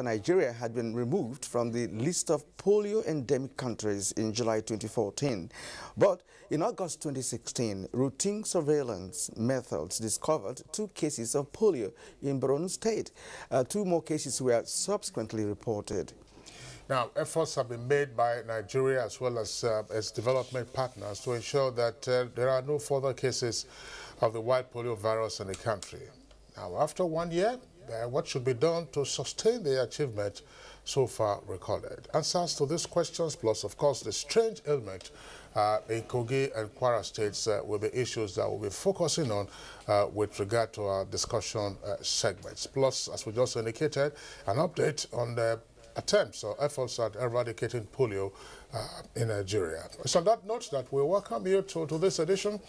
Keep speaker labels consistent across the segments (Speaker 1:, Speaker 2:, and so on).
Speaker 1: Nigeria had been removed from the list of polio endemic countries in July 2014. But in August 2016, routine surveillance methods discovered 2 cases of polio in Borno State. 2 more cases were subsequently reported.
Speaker 2: Now, efforts have been made by Nigeria as well as its development partners to ensure that there are no further cases of the wild polio virus in the country. Now, after 1 year, what should be done to sustain the achievement so far recorded? Answers to these questions, plus, of course, the strange ailment in Kogi and Kwara states will be issues that we'll be focusing on with regard to our discussion segments. Plus, as we just indicated, an update on the attempts or efforts at eradicating polio in Nigeria. It's on that note that we welcome you to this edition.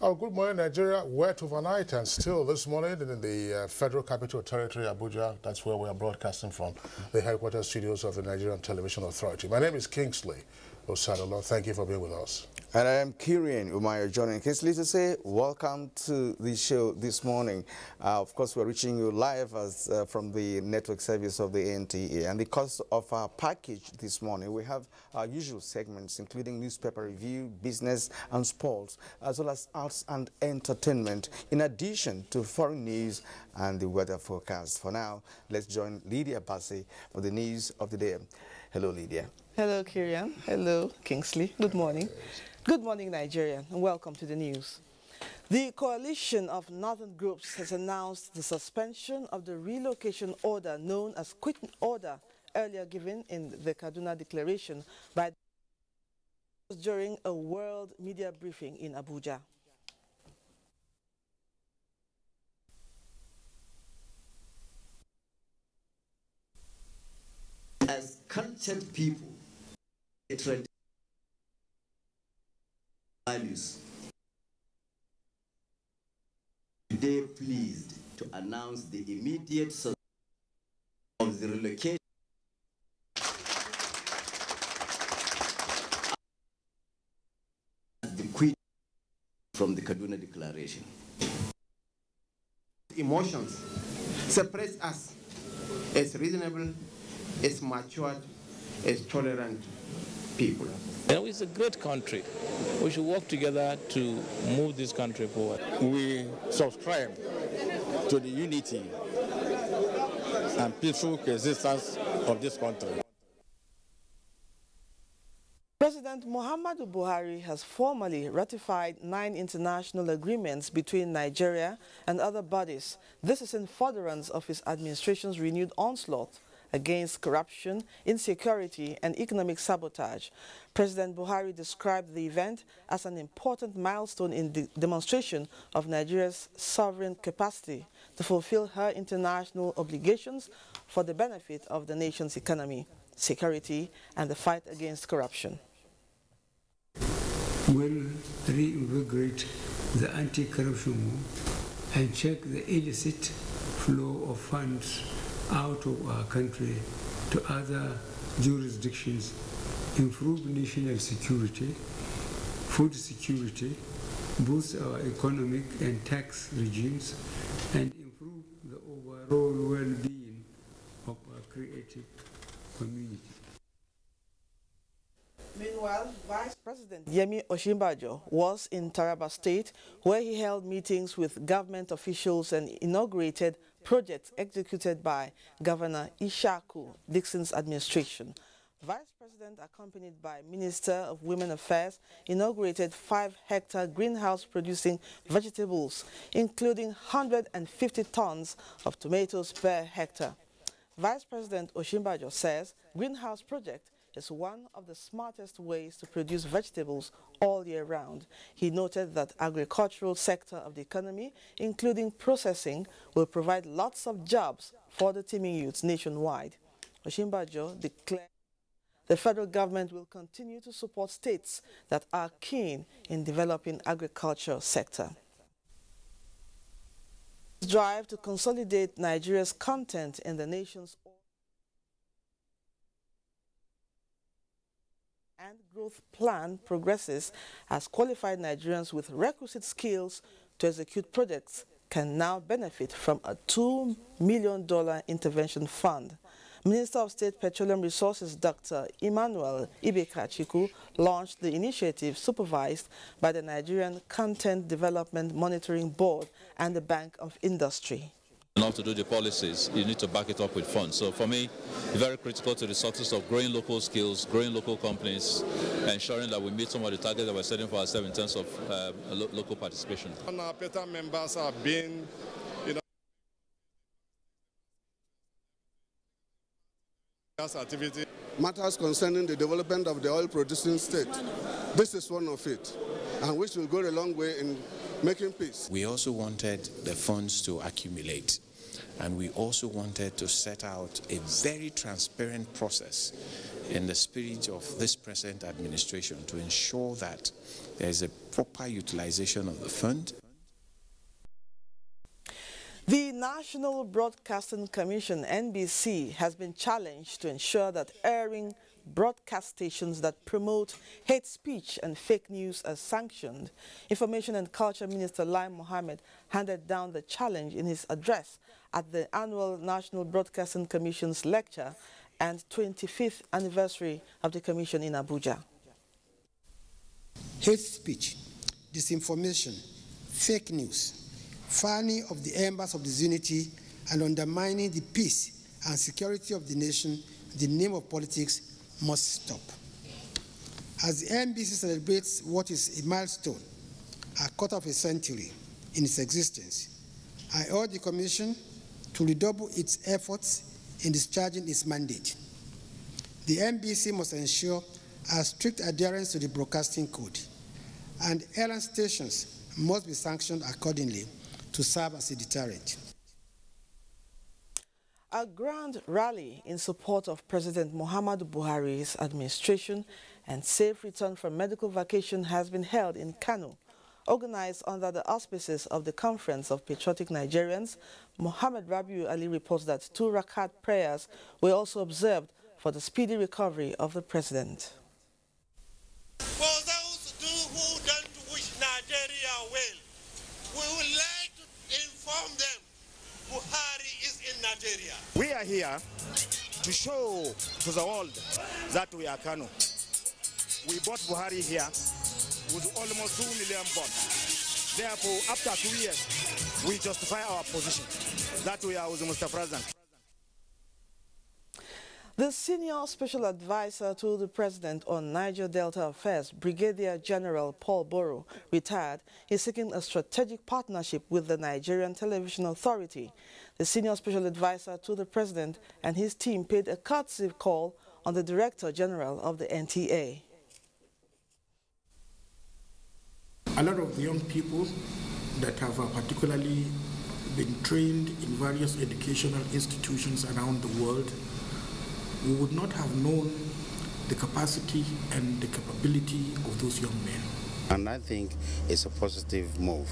Speaker 2: Good morning, Nigeria. Wet overnight and still this morning in the Federal Capital Territory, Abuja. That's where we are broadcasting from, the headquarters studios of the Nigerian Television Authority. My name is Kingsley Osadolo. Thank you for being with us.
Speaker 1: And I am Kirian Umayo joining Kingsley to say welcome to the show this morning. Of course, we're reaching you live as from the network service of the NTA. And because of our package this morning, we have our usual segments, including newspaper review, business and sports, as well as arts and entertainment, in addition to foreign news and the weather forecast. For now, let's join Lydia Bassey for the news of the day. Hello, Lydia.
Speaker 3: Hello, Kirian. Hello, Kingsley. Good morning. Good morning, Nigeria, and welcome to the news. The coalition of northern groups has announced the suspension of the relocation order known as quitting order earlier given in the Kaduna Declaration by during a world media briefing in Abuja.
Speaker 4: As cultured people, values. Today, pleased to announce the immediate suspension of the relocation the quit from the Kaduna Declaration.
Speaker 5: Emotions separate us as reasonable, as matured, as tolerant people.
Speaker 6: You know, it's a great country. We should work together to move this country forward.
Speaker 7: We subscribe to the unity and peaceful coexistence of this country.
Speaker 3: President Muhammadu Buhari has formally ratified 9 international agreements between Nigeria and other bodies. This is in furtherance of his administration's renewed onslaught against corruption, insecurity, and economic sabotage. President Buhari described the event as an important milestone in the demonstration of Nigeria's sovereign capacity to fulfill her international obligations for the benefit of the nation's economy, security, and the fight against corruption.
Speaker 8: Will reinvigorate the anti-corruption move and check the illicit flow of funds out of our country to other jurisdictions, improve national security, food security, boost our economic and tax regimes, and improve the overall well-being of our creative community.
Speaker 3: Meanwhile, Vice President Yemi Osinbajo was in Taraba State, where he held meetings with government officials and inaugurated projects executed by Governor Ishaku Dixon's administration. Vice President, accompanied by Minister of Women Affairs, inaugurated 5-hectare greenhouse producing vegetables, including 150 tons of tomatoes per hectare. Vice President Osinbajo says greenhouse project is one of the smartest ways to produce vegetables all year round. He noted that agricultural sector of the economy, including processing, will provide lots of jobs for the teeming youths nationwide. Osinbajo declared the federal government will continue to support states that are keen in developing agriculture sector. Drive to consolidate Nigeria's content in the nation's and growth plan progresses as qualified Nigerians with requisite skills to execute projects can now benefit from a $2 million intervention fund. Minister of State Petroleum Resources Dr. Emmanuel Ibekachiku launched the initiative supervised by the Nigerian Content Development Monitoring Board and the Bank of Industry.
Speaker 9: In order to do the policies, you need to back it up with funds. So for me, very critical to the success of growing local skills, growing local companies, ensuring that we meet some of the targets that we're setting for ourselves in terms of local participation.
Speaker 10: Our PETA members have been, activity. Matters concerning the development of the oil-producing state. This is one of it, and which will go a long way in making peace.
Speaker 11: We also wanted the funds to accumulate, and we also wanted to set out a very transparent process in the spirit of this present administration to ensure that there is a proper utilization of the fund.
Speaker 3: The National Broadcasting Commission, NBC, has been challenged to ensure that airing broadcast stations that promote hate speech and fake news are sanctioned. Information and Culture Minister Lai Mohammed handed down the challenge in his address at the annual National Broadcasting Commission's lecture and 25th anniversary of the Commission in Abuja.
Speaker 12: Hate speech, disinformation, fake news, fanning of the embers of disunity and undermining the peace and security of the nation in the name of politics must stop. As the NBC celebrates what is a milestone, a quarter of a century in its existence, I urge the Commission to redouble its efforts in discharging its mandate. The NBC must ensure a strict adherence to the broadcasting code, and airline stations must be sanctioned accordingly to serve as a deterrent.
Speaker 3: A grand rally in support of President Muhammadu Buhari's administration and safe return from medical vacation has been held in Kano. Organized under the auspices of the Conference of Patriotic Nigerians, Mohammed Rabiu Ali reports that 2 rakat prayers were also observed for the speedy recovery of the president.
Speaker 13: For those who don't wish Nigeria well, we would like to inform them Buhari is in Nigeria.
Speaker 14: We are here to show to the world that we are Kano. We bought Buhari here with almost 2 million votes. Therefore, after 2 years, we justify our position that we are with Mr. President.
Speaker 3: The senior special advisor to the president on Niger Delta affairs, Brigadier General Paul Boro, retired, is seeking a strategic partnership with the Nigerian Television Authority. The senior special advisor to the president and his team paid a courtesy call on the Director General of the NTA.
Speaker 15: A lot of the young people that have particularly been trained in various educational institutions around the world, we would not have known the capacity and the capability of those young men.
Speaker 16: And I think it's a positive move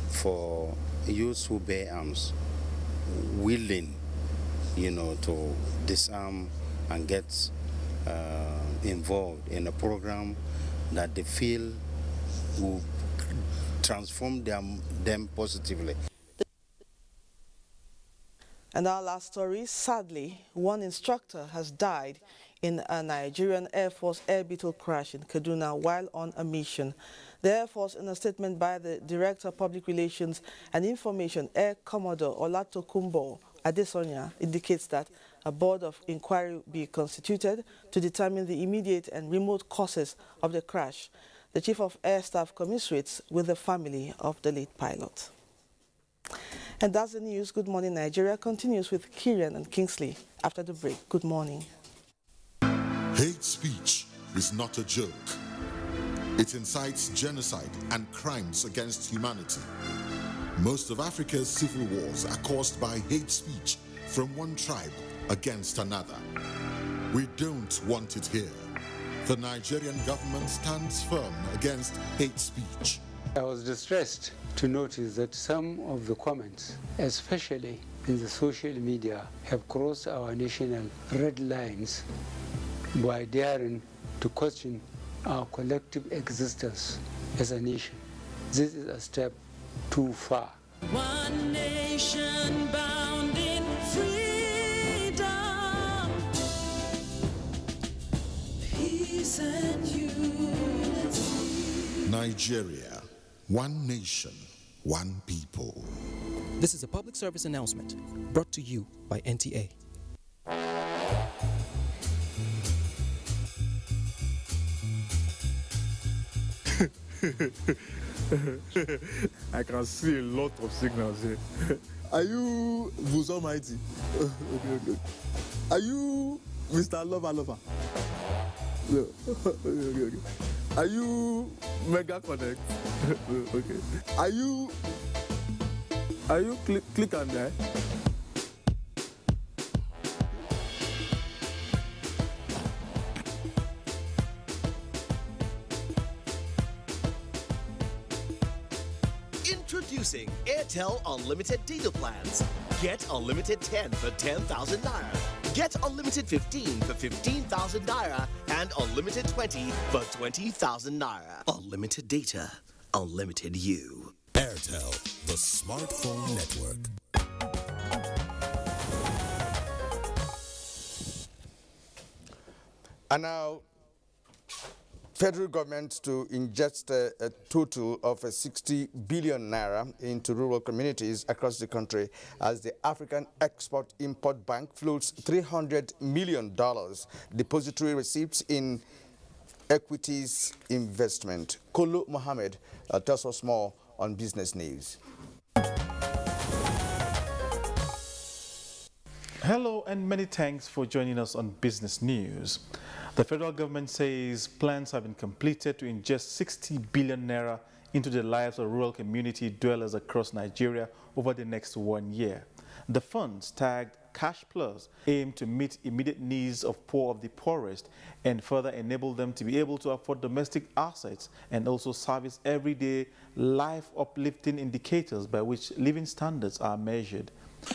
Speaker 16: for youths who bear arms, willing, to disarm and get involved in a program that they feel will transform them positively.
Speaker 3: And our last story, sadly, one instructor has died in a Nigerian Air Force Air Beetle crash in Kaduna while on a mission. The Air Force, in a statement by the Director of Public Relations and Information, Air Commodore Olatokunbo Adesonya, indicates that a board of inquiry be constituted to determine the immediate and remote causes of the crash. The Chief of Air Staff commiserates with the family of the late pilot. And that's the news. Good Morning Nigeria continues with Kieran and Kingsley after the break. Good morning.
Speaker 17: Hate speech is not a joke. It incites genocide and crimes against humanity. Most of Africa's civil wars are caused by hate speech from one tribe against another. We don't want it here. The Nigerian government stands firm against hate speech.
Speaker 8: I was distressed to notice that some of the comments, especially in the social media, have crossed our national red lines by daring to question our collective existence as a nation. This is a step too far.
Speaker 18: One nation bound in freedom,
Speaker 17: Nigeria, one nation, one people.
Speaker 18: This is a public service announcement brought to you by NTA.
Speaker 19: I can see a lot of signals here. Are you Vuz Almighty? Okay. Are you Mr. Lover? No. Okay. Are you Mega Connect? Okay. Are you click and die?
Speaker 20: Introducing Airtel Unlimited Data Plans. Get Unlimited 10 for 10,000 Naira. Get Unlimited 15 for 15,000 Naira. And Unlimited 20 for 20,000 Naira. Unlimited data. Unlimited you.
Speaker 21: Airtel, the smartphone network.
Speaker 1: And now, federal government to ingest a total of 60 billion naira into rural communities across the country as the African Export-Import Bank floats $300 million depository receipts in equities investment. Kolo Mohammed tells us more on business news.
Speaker 22: Hello and many thanks for joining us on Business News. The federal government says plans have been completed to ingest 60 billion naira into the lives of rural community dwellers across Nigeria over the next 1 year. The funds, tagged Cash Plus, aim to meet immediate needs of the poorest and further enable them to be able to afford domestic assets and also service everyday life uplifting indicators by which living standards are measured.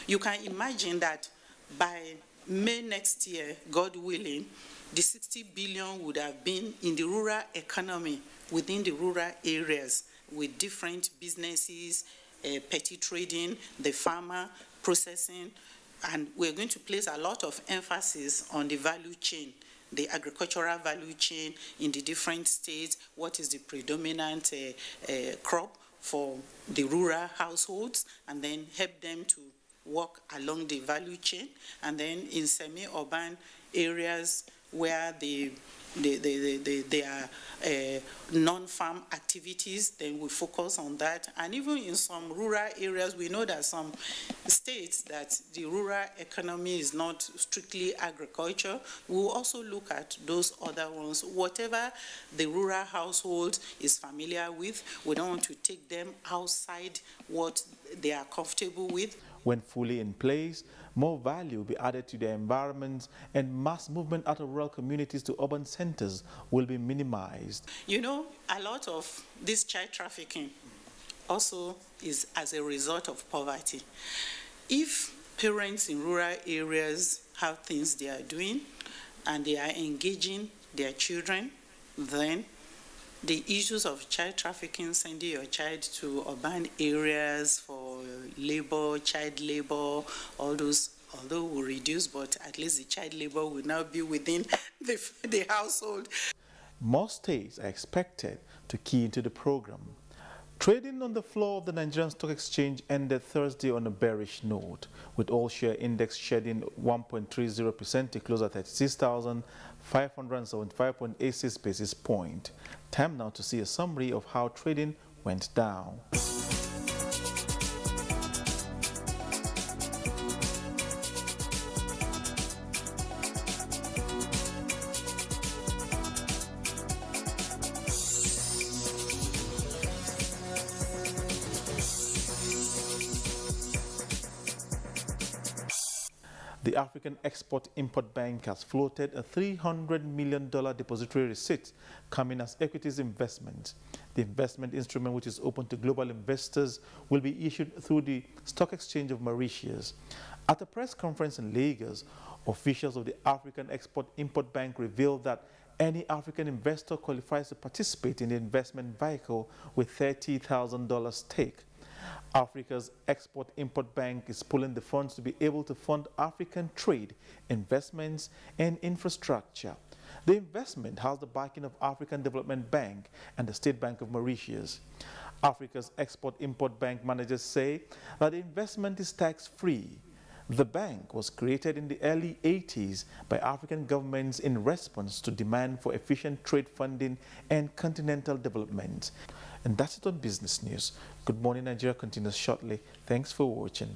Speaker 23: You can imagine that by May next year, God willing, the 60 billion would have been in the rural economy within the rural areas with different businesses, petty trading, the farmer, processing, and we're going to place a lot of emphasis on the value chain, the agricultural value chain in the different states, what is the predominant crop for the rural households, and then help them to work along the value chain, and then in semi-urban areas where they are non-farm activities, then we focus on that. And even in some rural areas, we know that some states that the rural economy is not strictly agriculture. We'll also look at those other ones. Whatever the rural household is familiar with, we don't want to take them outside what they are comfortable with.
Speaker 22: When fully in place, more value will be added to their environments and mass movement out of rural communities to urban centers will be minimized.
Speaker 23: You know, a lot of this child trafficking also is as a result of poverty. If parents in rural areas have things they are doing and they are engaging their children, then the issues of child trafficking, sending your child to urban areas for labor, child labor, all those, although will reduce, but at least the child labor will now be within the household.
Speaker 22: More states are expected to key into the program. Trading on the floor of the Nigerian Stock Exchange ended Thursday on a bearish note, with all-share index shedding 1.30% to close at 36,575.86 basis points. Time now to see a summary of how trading went down. The African Export-Import Bank has floated a $300 million depository receipt coming as equities investment. The investment instrument, which is open to global investors, will be issued through the Stock Exchange of Mauritius. At a press conference in Lagos, officials of the African Export-Import Bank revealed that any African investor qualifies to participate in the investment vehicle with $30,000 stake. Africa's Export-Import Bank is pooling the funds to be able to fund African trade, investments, and infrastructure. The investment has the backing of African Development Bank and the State Bank of Mauritius. Africa's Export-Import Bank managers say that the investment is tax-free. The bank was created in the early 80s by African governments in response to demand for efficient trade funding and continental development. And that's it on Business News. Good Morning Nigeria continues shortly. Thanks for watching.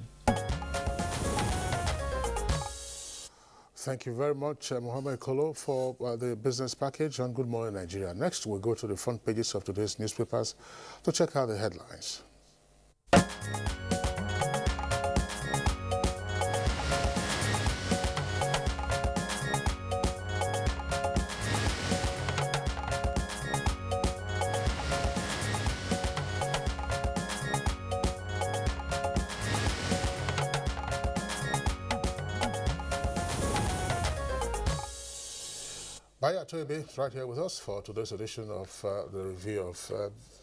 Speaker 2: Thank you very much, Mohammed Kolo, for the business package on Good Morning Nigeria. Next, we'll go to the front pages of today's newspapers to check out the headlines. Baya Toebe is right here with us for today's edition of the review of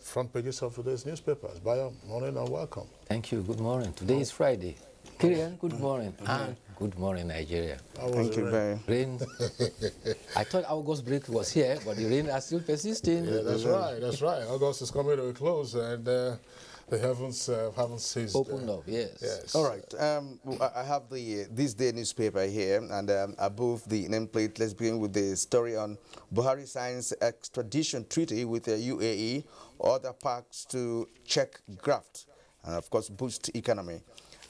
Speaker 2: front pages of today's newspapers. Baya, morning and welcome.
Speaker 4: Thank you. Good morning. Today is Friday. Kirian, good morning. And good morning, Nigeria.
Speaker 1: Thank you, Baya.
Speaker 4: Rain. I thought August break was here, but the rain are still persisting.
Speaker 2: Yeah, that's right. That's right. August is coming to a close, and the heavens haven't ceased.
Speaker 4: Opened up, yes.
Speaker 1: All right. I have the This Day newspaper here, and above the nameplate, let's begin with the story on Buhari signs extradition treaty with the UAE, other parks to check graft, and of course boost economy.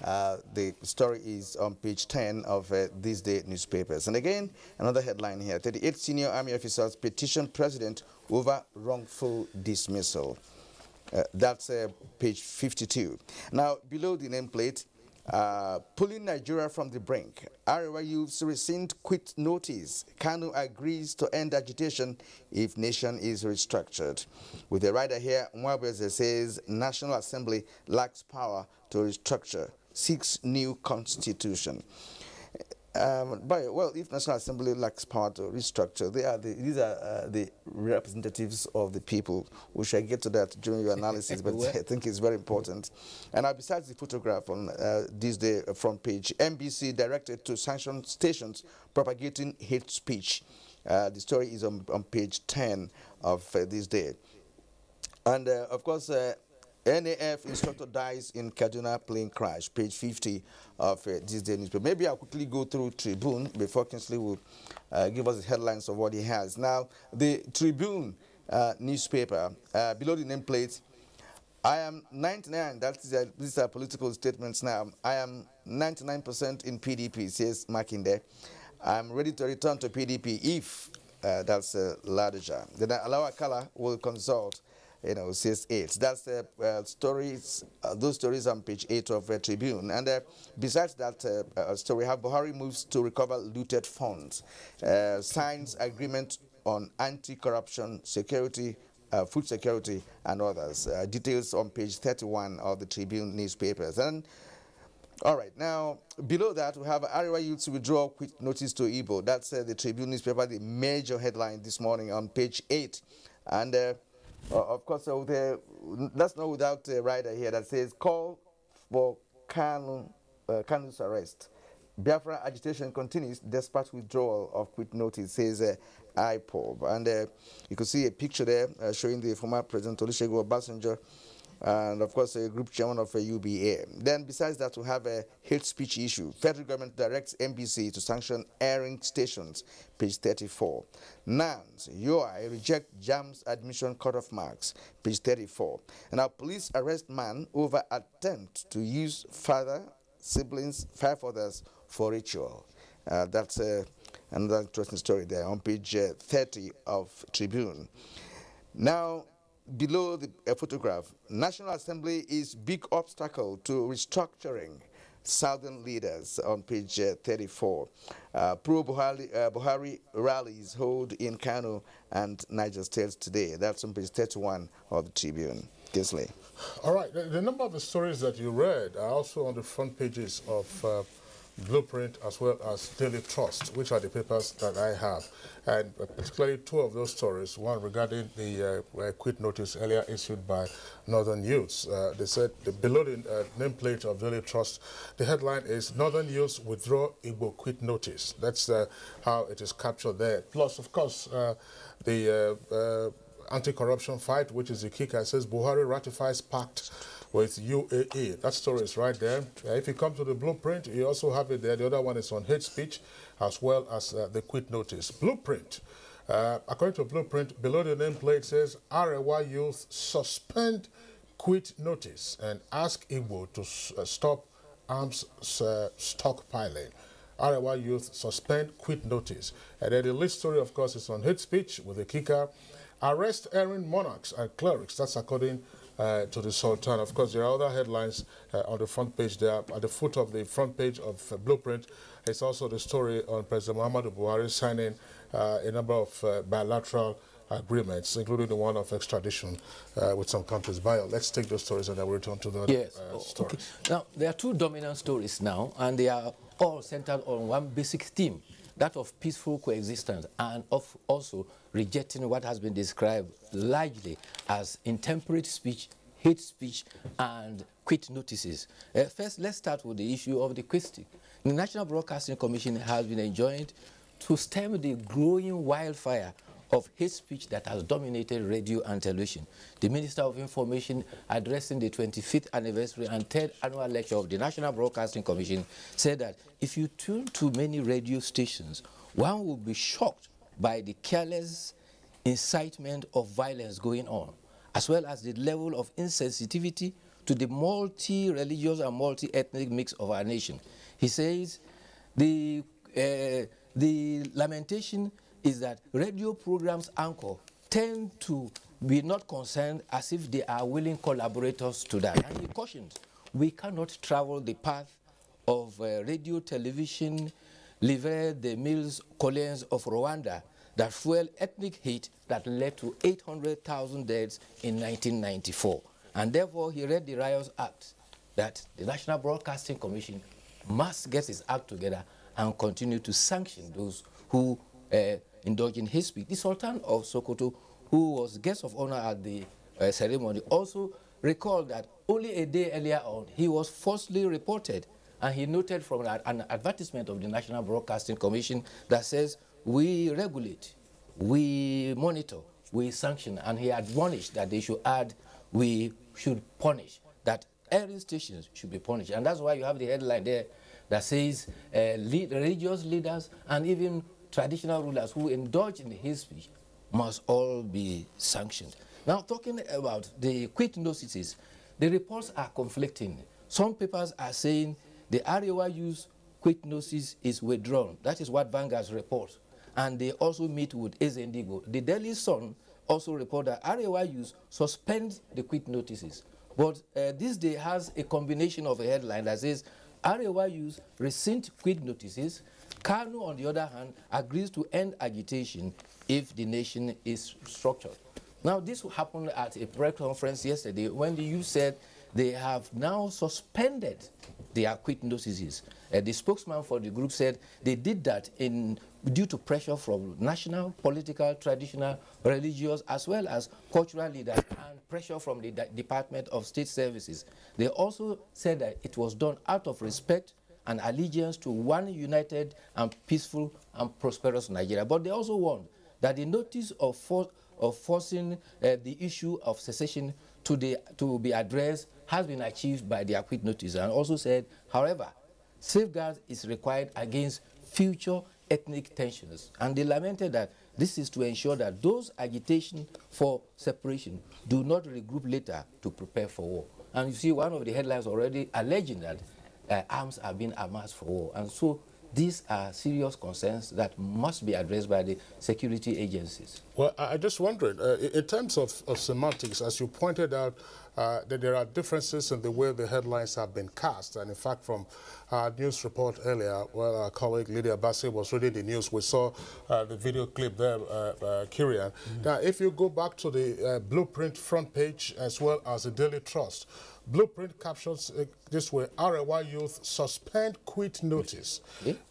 Speaker 1: The story is on page 10 of This Day newspapers. And again, another headline here: 38 senior army officers petition president over wrongful dismissal. That's page 52. Now, below the nameplate, pulling Nigeria from the brink. Arewa youths rescind quit notice. Kanu agrees to end agitation if nation is restructured. With the rider here, Mwabeze says National Assembly lacks power to restructure. Seeks new constitution. Well, if National Assembly lacks power to restructure, these are the representatives of the people. We shall get to that during your analysis, but I think it's very important. And besides the photograph on This Day front page, MBC directed to sanction stations propagating hate speech. The story is on page 10 of This Day. And of course, NAF instructor dies in Kaduna plane crash, page 50 of This Day newspaper. Maybe I'll quickly go through Tribune before Kingsley will give us the headlines of what he has. Now, the Tribune newspaper, below the nameplate, I am 99, these are political statements now. I am 99% in PDP, says Makinde. I'm ready to return to PDP if, that's Ladija. Then Alawa Kala will consult, says 8. That's the stories, those stories on page 8 of Tribune. And besides that story, have Buhari moves to recover looted funds, signs agreement on anti-corruption, security, food security, and others. Details on page 31 of the Tribune newspapers. And all right, now below that we have Arewa youths withdraw quit notice to Igbo. That's the Tribune newspaper, the major headline this morning on page 8. And of course, that's not without a rider here that says call for Kanu's arrest. Biafra agitation continues despite withdrawal of quit notice, says IPOB. And you can see a picture there showing the former President Olusegun Obasanjo and, of course, a group chairman of a UBA. Then, besides that, we have a hate speech issue. Federal government directs NBC to sanction airing stations, page 34. NANS, UI reject JAM's admission cutoff marks, page 34. And now, police arrest man over attempt to use father, siblings, 5 others for ritual. That's another interesting story there on page 30 of Tribune. Now, below the photograph, National Assembly is big obstacle to restructuring. Southern leaders on page 34. Pro-Buhari rallies hold in Kano and Niger State today. That's on page 31 of the Tribune. Kingsley.
Speaker 2: All right. The number of the stories that you read are also on the front pages of Blueprint, as well as Daily Trust, which are the papers that I have. And particularly two of those stories, one regarding the quit notice earlier issued by Northern Youths. They said, below the nameplate of Daily Trust, the headline is Northern Youths withdraw Igbo quit notice. That's how it is captured there. Plus, of course, the anti-corruption fight, which is the kicker, says Buhari ratifies pact with UAE. That story is right there. If you come to the Blueprint, you also have it there. The other one is on hate speech, as well as the quit notice. Blueprint. According to Blueprint, below the nameplate says Arewa youth suspend quit notice and ask Igbo to stop arms stockpiling. Arewa youth suspend quit notice. And then the list story, of course, is on hate speech with the kicker. Arrest erring monarchs and clerics. That's according to the Sultan. Of course, there are other headlines on the front page there. At the foot of the front page of Blueprint, it's also the story on President Muhammadu Buhari signing a number of bilateral agreements, including the one of extradition with some countries. Bio, let's take those stories and then we'll return to the stories.
Speaker 4: Okay. Now, there are two dominant stories now, and they are all centered on one basic theme, that of peaceful coexistence, and of also rejecting what has been described largely as intemperate speech, hate speech, and quit notices. First, let's start with the issue of the quitting. The National Broadcasting Commission has been enjoined to stem the growing wildfire of hate speech that has dominated radio and television. The Minister of Information, addressing the 25th anniversary and 3rd annual lecture of the National Broadcasting Commission, said that if you tune to many radio stations, one will be shocked by the careless incitement of violence going on, as well as the level of insensitivity to the multi-religious and multi-ethnic mix of our nation. He says the lamentation is that radio programs anchor tend to be not concerned as if they are willing collaborators to that. And he cautioned, we cannot travel the path of radio, television, livre the Mills Collins of Rwanda that fueled ethnic hate that led to 800,000 deaths in 1994. And therefore, he read the Riots Act that the National Broadcasting Commission must get its act together and continue to sanction those who indulge in hate speech. The Sultan of Sokoto, who was guest of honor at the ceremony, also recalled that only a day earlier on, he was falsely reported. And he noted from an advertisement of the National Broadcasting Commission that says, we regulate, we monitor, we sanction. And he admonished that they should add, we should punish, that every stations should be punished. And that's why you have the headline there that says religious leaders and even traditional rulers who indulge in the hate speech must all be sanctioned. Now, talking about the quit notices, the reports are conflicting. Some papers are saying the Arewa Youth quit notice is withdrawn. That is what Vanguard's report. And they also meet with Ezendigo. The Daily Sun also report that Arewa Youth suspend the quit notices. But this day has a combination of a headline that says Arewa Youth rescind quit notices. Kanu, on the other hand, agrees to end agitation if the nation is structured. Now, this happened at a press conference yesterday when the youth said they have now suspended their quit notices. The spokesman for the group said they did that due to pressure from national, political, traditional, religious, as well as cultural leaders, and pressure from the Department of State Services. They also said that it was done out of respect and allegiance to one united and peaceful and prosperous Nigeria. But they also warned that the notice of forcing the issue of secession to be addressed has been achieved by their quit notice, and also said, however, safeguards is required against future ethnic tensions. And they lamented that this is to ensure that those agitation for separation do not regroup later to prepare for war. And you see one of the headlines already alleging that arms are being amassed for war. And so these are serious concerns that must be addressed by the security agencies. Well,
Speaker 2: I just wondered, in terms of semantics, as you pointed out, that there are differences in the way the headlines have been cast. And in fact, from our news report earlier, well, our colleague Lydia Bassi was reading the news. We saw the video clip there, Kirian. Now, if you go back to the Blueprint front page as well as the Daily Trust, Blueprint captures this way, Arewa youth suspend quit notice.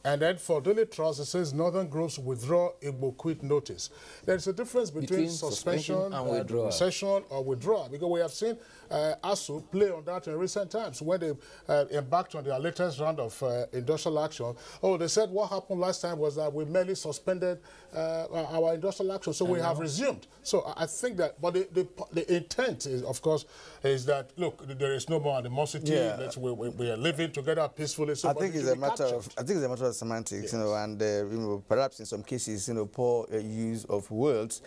Speaker 2: And then for Daily Trust, it says Northern groups withdraw Igbo quit notice. There's a difference between suspension and withdrawal. Recession or withdrawal, because we have seen ASU play on that in recent times when they embarked on their latest round of industrial action. Oh, they said what happened last time was that we merely suspended our industrial action, so we have resumed. So I think that, but the intent is, of course, is that, look, there is no more animosity. We are living together peacefully. So
Speaker 1: I think it's a matter of semantics, you know, and you know, perhaps in some cases, you know, poor use of words.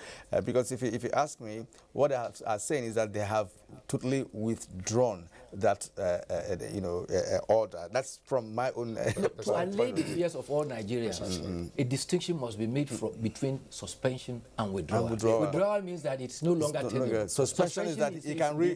Speaker 1: Because if you ask me, what they are saying is that they have totally withdrawn that you know, order. That's from my own.
Speaker 4: To allay the fears of all Nigerians, a distinction must be made between suspension and withdrawal. Withdrawal means that it's no longer tenable.
Speaker 1: Suspension is that it can
Speaker 4: be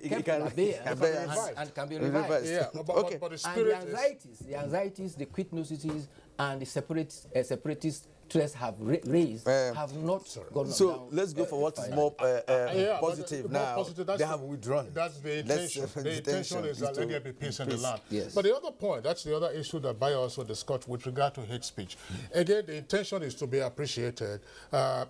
Speaker 4: revised.
Speaker 1: Yeah,
Speaker 4: but the anxieties, the quit notices, and the separatist threats have raised have not gone
Speaker 1: so
Speaker 4: down.
Speaker 1: Let's go for what is more positive now. They have withdrawn.
Speaker 2: That's the intention. The intention is that let there be peace in the land.
Speaker 4: Yes.
Speaker 2: But the other point, that's the other issue that Bayo also discussed with regard to hate speech. Again, the intention is to be appreciated.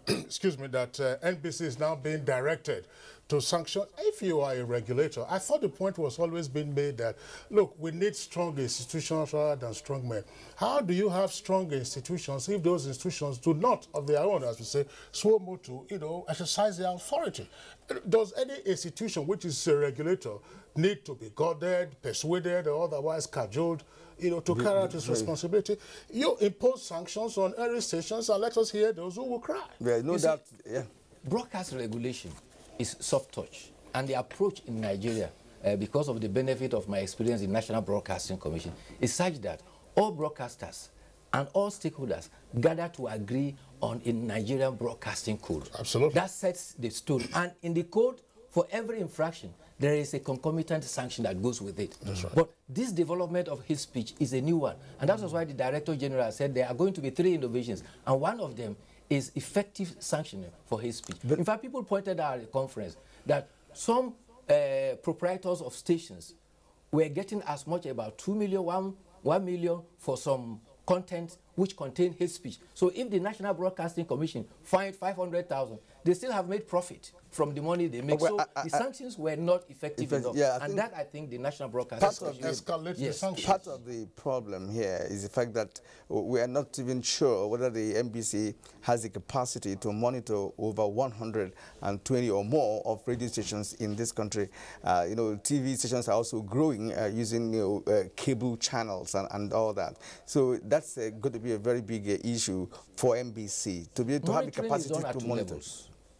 Speaker 2: Excuse me, that NBC is now being directed to sanction. If you are a regulator, I thought the point was always being made that, look, we need strong institutions rather than strong men. How do you have strong institutions if those institutions do not, of their own, as we say, swomo to, you know, exercise their authority? Does any institution which is a regulator need to be guarded, persuaded, or otherwise cajoled, you know, to carry out its responsibility? You impose sanctions on every stations and let us hear those who will cry.
Speaker 1: Yeah, no doubt.
Speaker 4: Broadcast regulation is soft touch, and the approach in Nigeria, because of the benefit of my experience in National Broadcasting Commission, is such that all broadcasters and all stakeholders gather to agree on a Nigerian broadcasting code.
Speaker 2: Absolutely.
Speaker 4: That sets the stone, and in the code, for every infraction, there is a concomitant sanction that goes with it.
Speaker 2: That's right.
Speaker 4: But this development of hate speech is a new one, and that was why the Director General said there are going to be 3 innovations, and one of them is effective sanctioning for hate speech. In fact, people pointed out at the conference that some proprietors of stations were getting as much about 2 million, 1 million for some content which contain hate speech. So if the National Broadcasting Commission fined 500,000, they still have made profit from the money they make. So the sanctions were not effective enough.
Speaker 1: Yeah,
Speaker 4: I think the National Broadcasting Commission...
Speaker 1: Part of the problem here is the fact that we are not even sure whether the NBC has the capacity to monitor over 120 or more of radio stations in this country. You know, TV stations are also growing using, you know, cable channels and all that. So that's going to be a very big issue for NBC to be able to have the capacity to monitor.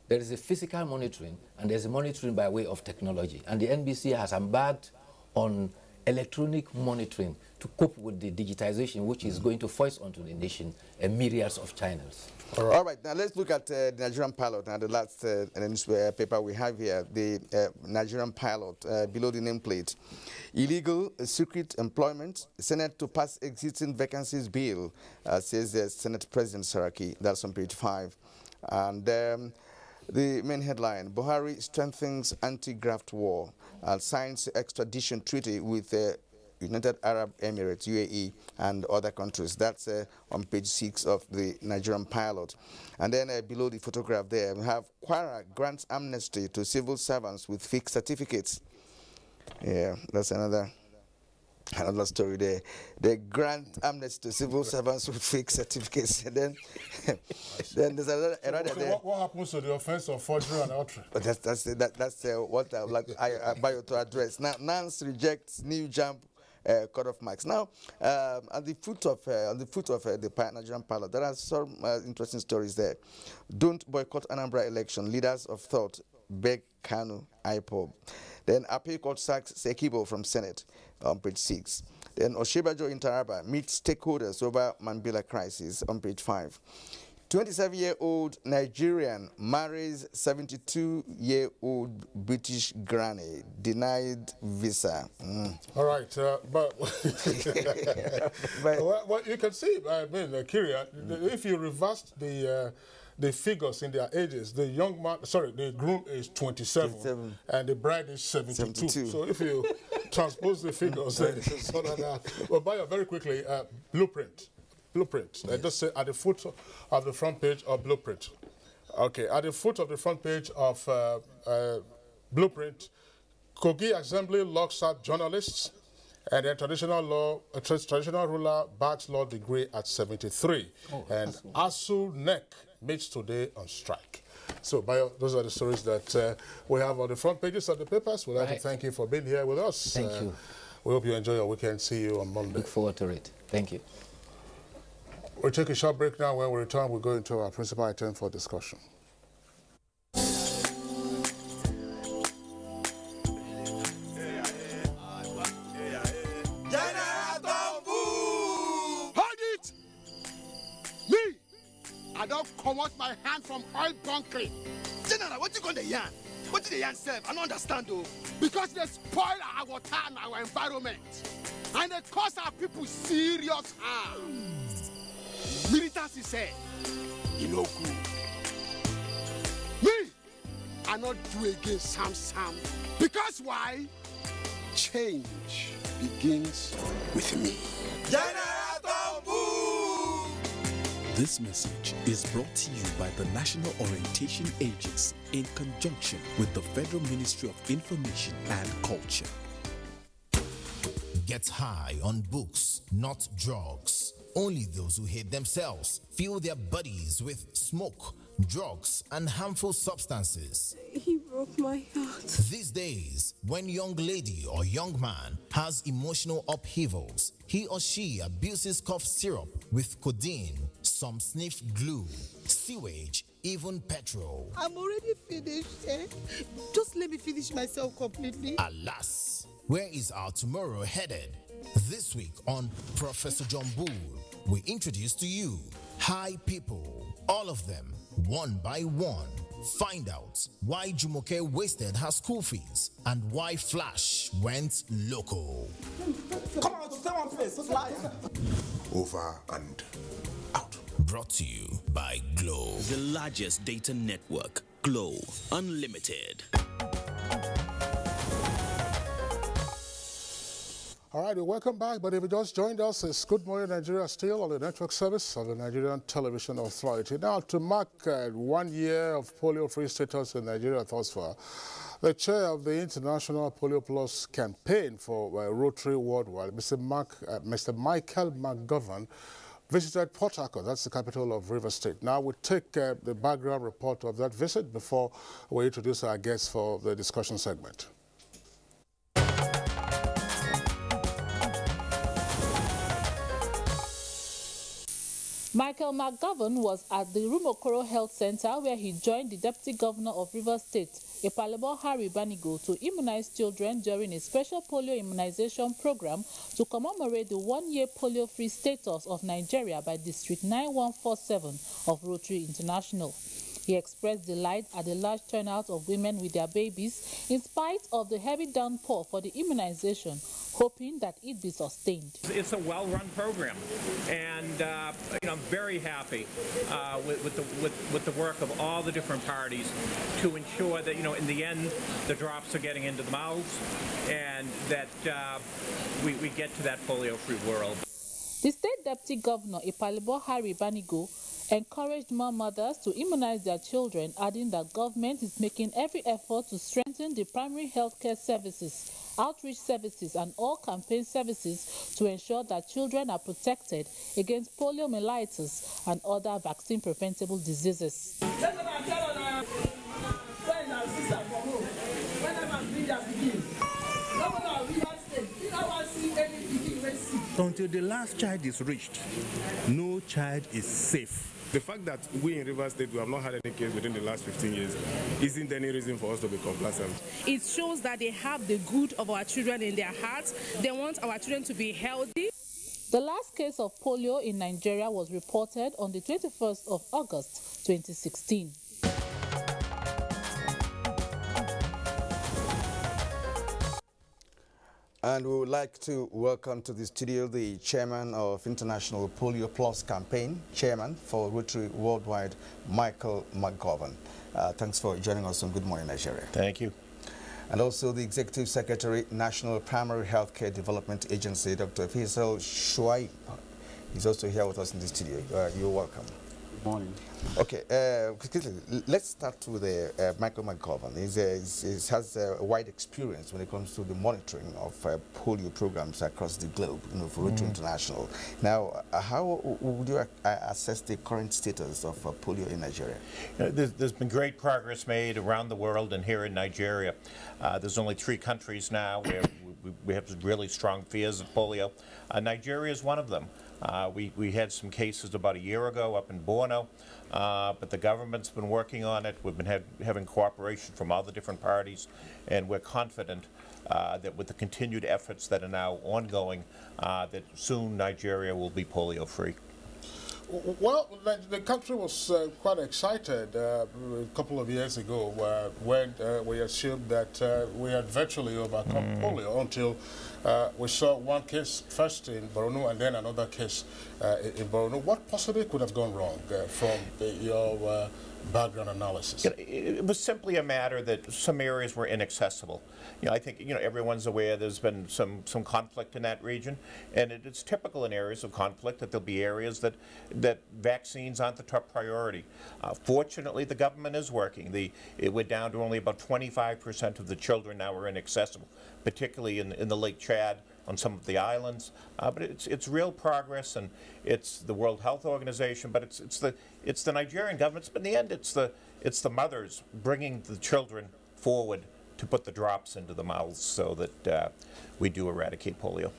Speaker 4: There is a physical monitoring, and there's a monitoring by way of technology. And the NBC has embarked on electronic monitoring to cope with the digitization, which is going to force onto the nation myriads of channels.
Speaker 1: All right, now let's look at the Nigerian pilot. Now, the last newspaper we have here, the Nigerian pilot, below the nameplate. Illegal secret employment, Senate to pass existing vacancies bill, says the Senate President Saraki. That's on page 5. And the main headline, Buhari strengthens anti-graft war and signs extradition treaty with United Arab Emirates, UAE, and other countries. That's on page 6 of the Nigerian pilot. And then below the photograph there, we have Kwara grants amnesty to civil servants with fake certificates. Yeah, that's another story there. They grant amnesty to civil servants with fake certificates. And then there's another there.
Speaker 2: What happens to the offense of forgery and outre?
Speaker 1: But that's what I would like Bayo to address. Now, NANS rejects new jump cut-off marks. Now, at the foot of the Nigerian pilot, there are some interesting stories there. Don't boycott Anambra election. Leaders of thought beg Kanu IPOB. Then Appeal Court sacks Sekibo from Senate on page 6. Then Oshibajo in Taraba meets stakeholders over Mambila crisis on page 5. 27-year-old Nigerian marries 72-year-old British granny, denied visa.
Speaker 2: All right, but well, you can see, I mean, Kyria, if you reversed the figures in their ages, the young man, sorry, the groom is 27 and the bride is 72. So if you transpose the figures, it's sort of that. Well, Bayo, very quickly, blueprint. Yes. Just say at the foot of the front page of blueprint. Okay, at the foot of the front page of blueprint, Kogi Assembly locks out journalists, and then traditional ruler backs law degree at 73. And ASU NEC meets today on strike. So, Bayo, those are the stories that we have on the front pages of the papers. We'd like to thank you for being here with us.
Speaker 4: Thank you.
Speaker 2: We hope you enjoy your weekend. See you on Monday.
Speaker 4: Look forward to it. Thank you.
Speaker 2: We'll take a short break now. When we return, we'll go into our principal item for discussion.
Speaker 5: I don't come out my hand from oil bunkering. General, what you going to yarn? What did the yarn say? I don't understand though. Because they spoil our water and our environment. And they cause our people serious harm. Militants say, you know good. Me, I not do again Sam. Because why? Change begins with me.
Speaker 21: This message is brought to you by the National Orientation Agency in conjunction with the Federal Ministry of Information and Culture.
Speaker 6: Get high on books, not drugs. Only those who hate themselves fuel their bodies with smoke, drugs, and harmful substances.
Speaker 7: He broke my heart.
Speaker 6: These days, when young lady or young man has emotional upheavals, he or she abuses cough syrup with codeine, some sniff glue, sewage, even petrol.
Speaker 7: I'm already finished. Just let me finish myself completely.
Speaker 6: Alas, where is our tomorrow headed? This week on Professor John Bull, we introduce to you high people, all of them, one by one. Find out why Jumoke wasted her school fees and why Flash went local.
Speaker 5: Come on, stay one place, fly.
Speaker 6: Over and out. Brought to you by Glow.
Speaker 24: The largest data network, Glow Unlimited.
Speaker 2: All right, welcome back. But if you just joined us, it's Good Morning Nigeria still on the network service of the Nigerian Television Authority. Now, to mark 1 year of polio-free status in Nigeria thus far, the chair of the International Polio Plus campaign for Rotary Worldwide, Mr. Michael McGovern, visited Port Harcourt, that's the capital of Rivers State. Now, we'll take the background report of that visit before we introduce our guests for the discussion segment.
Speaker 25: Michael McGovern was at the Rumokoro Health Center where he joined the Deputy Governor of Rivers State, Epalebo Harry Banigo, to immunize children during a special polio immunization program to commemorate the 1-year polio-free status of Nigeria by District 9147 of Rotary International. He expressed delight at the large turnout of women with their babies in spite of the heavy downpour for the immunization, hoping that it be sustained.
Speaker 26: It's a well-run program, and I'm very happy with the work of all the different parties to ensure that in the end the drops are getting into the mouths and that we get to that polio-free world.
Speaker 25: The State Deputy Governor Epalebo Harry Banigo encouraged more mothers to immunize their children, adding that government is making every effort to strengthen the primary health care services, outreach services, and all campaign services to ensure that children are protected against poliomyelitis and other vaccine-preventable diseases.
Speaker 27: Until the last child is reached, no child is safe. The fact that we in Rivers State we have not had any case within the last 15 years isn't any reason for us to be complacent.
Speaker 28: It shows that they have the good of our children in their hearts. They want our children to be healthy.
Speaker 25: The last case of polio in Nigeria was reported on the 21st of August 2016.
Speaker 1: And we would like to welcome to the studio the chairman of International Polio Plus Campaign, chairman for Rotary Worldwide, Michael McGovern. Thanks for joining us on Good Morning Nigeria.
Speaker 9: Thank you.
Speaker 1: And also the Executive Secretary, National Primary Healthcare Development Agency, Dr. Faisal Shuaib. He's also here with us in the studio. You're welcome.
Speaker 10: Good morning.
Speaker 1: Okay, let's start with Michael McGovern. He has a wide experience when it comes to the monitoring of polio programs across the globe, for Rotary International. Now, how would you assess the current status of polio in Nigeria?
Speaker 9: There's been great progress made around the world and here in Nigeria. There's only 3 countries now where we have really strong fears of polio. Nigeria is one of them. We had some cases about a year ago up in Borno, but the government's been working on it. We've been having cooperation from all the different parties, and we're confident that with the continued efforts that are now ongoing, that soon Nigeria will be polio-free.
Speaker 2: Well, the country was quite excited a couple of years ago when we assumed that we had virtually overcome polio until we saw one case first in Borno and then another case in Borno. What possibly could have gone wrong from your background analysis?
Speaker 9: It was simply a matter that some areas were inaccessible. I think everyone's aware there's been some conflict in that region, and it's typical in areas of conflict that there'll be areas that vaccines aren't the top priority. Fortunately, the government is working. It went down to only about 25% of the children now are inaccessible, particularly in the Lake Chad, on some of the islands, but it's real progress, and it's the World Health Organization, but it's the Nigerian government. But in the end, it's the mothers bringing the children forward to put the drops into the mouths so that we do eradicate polio.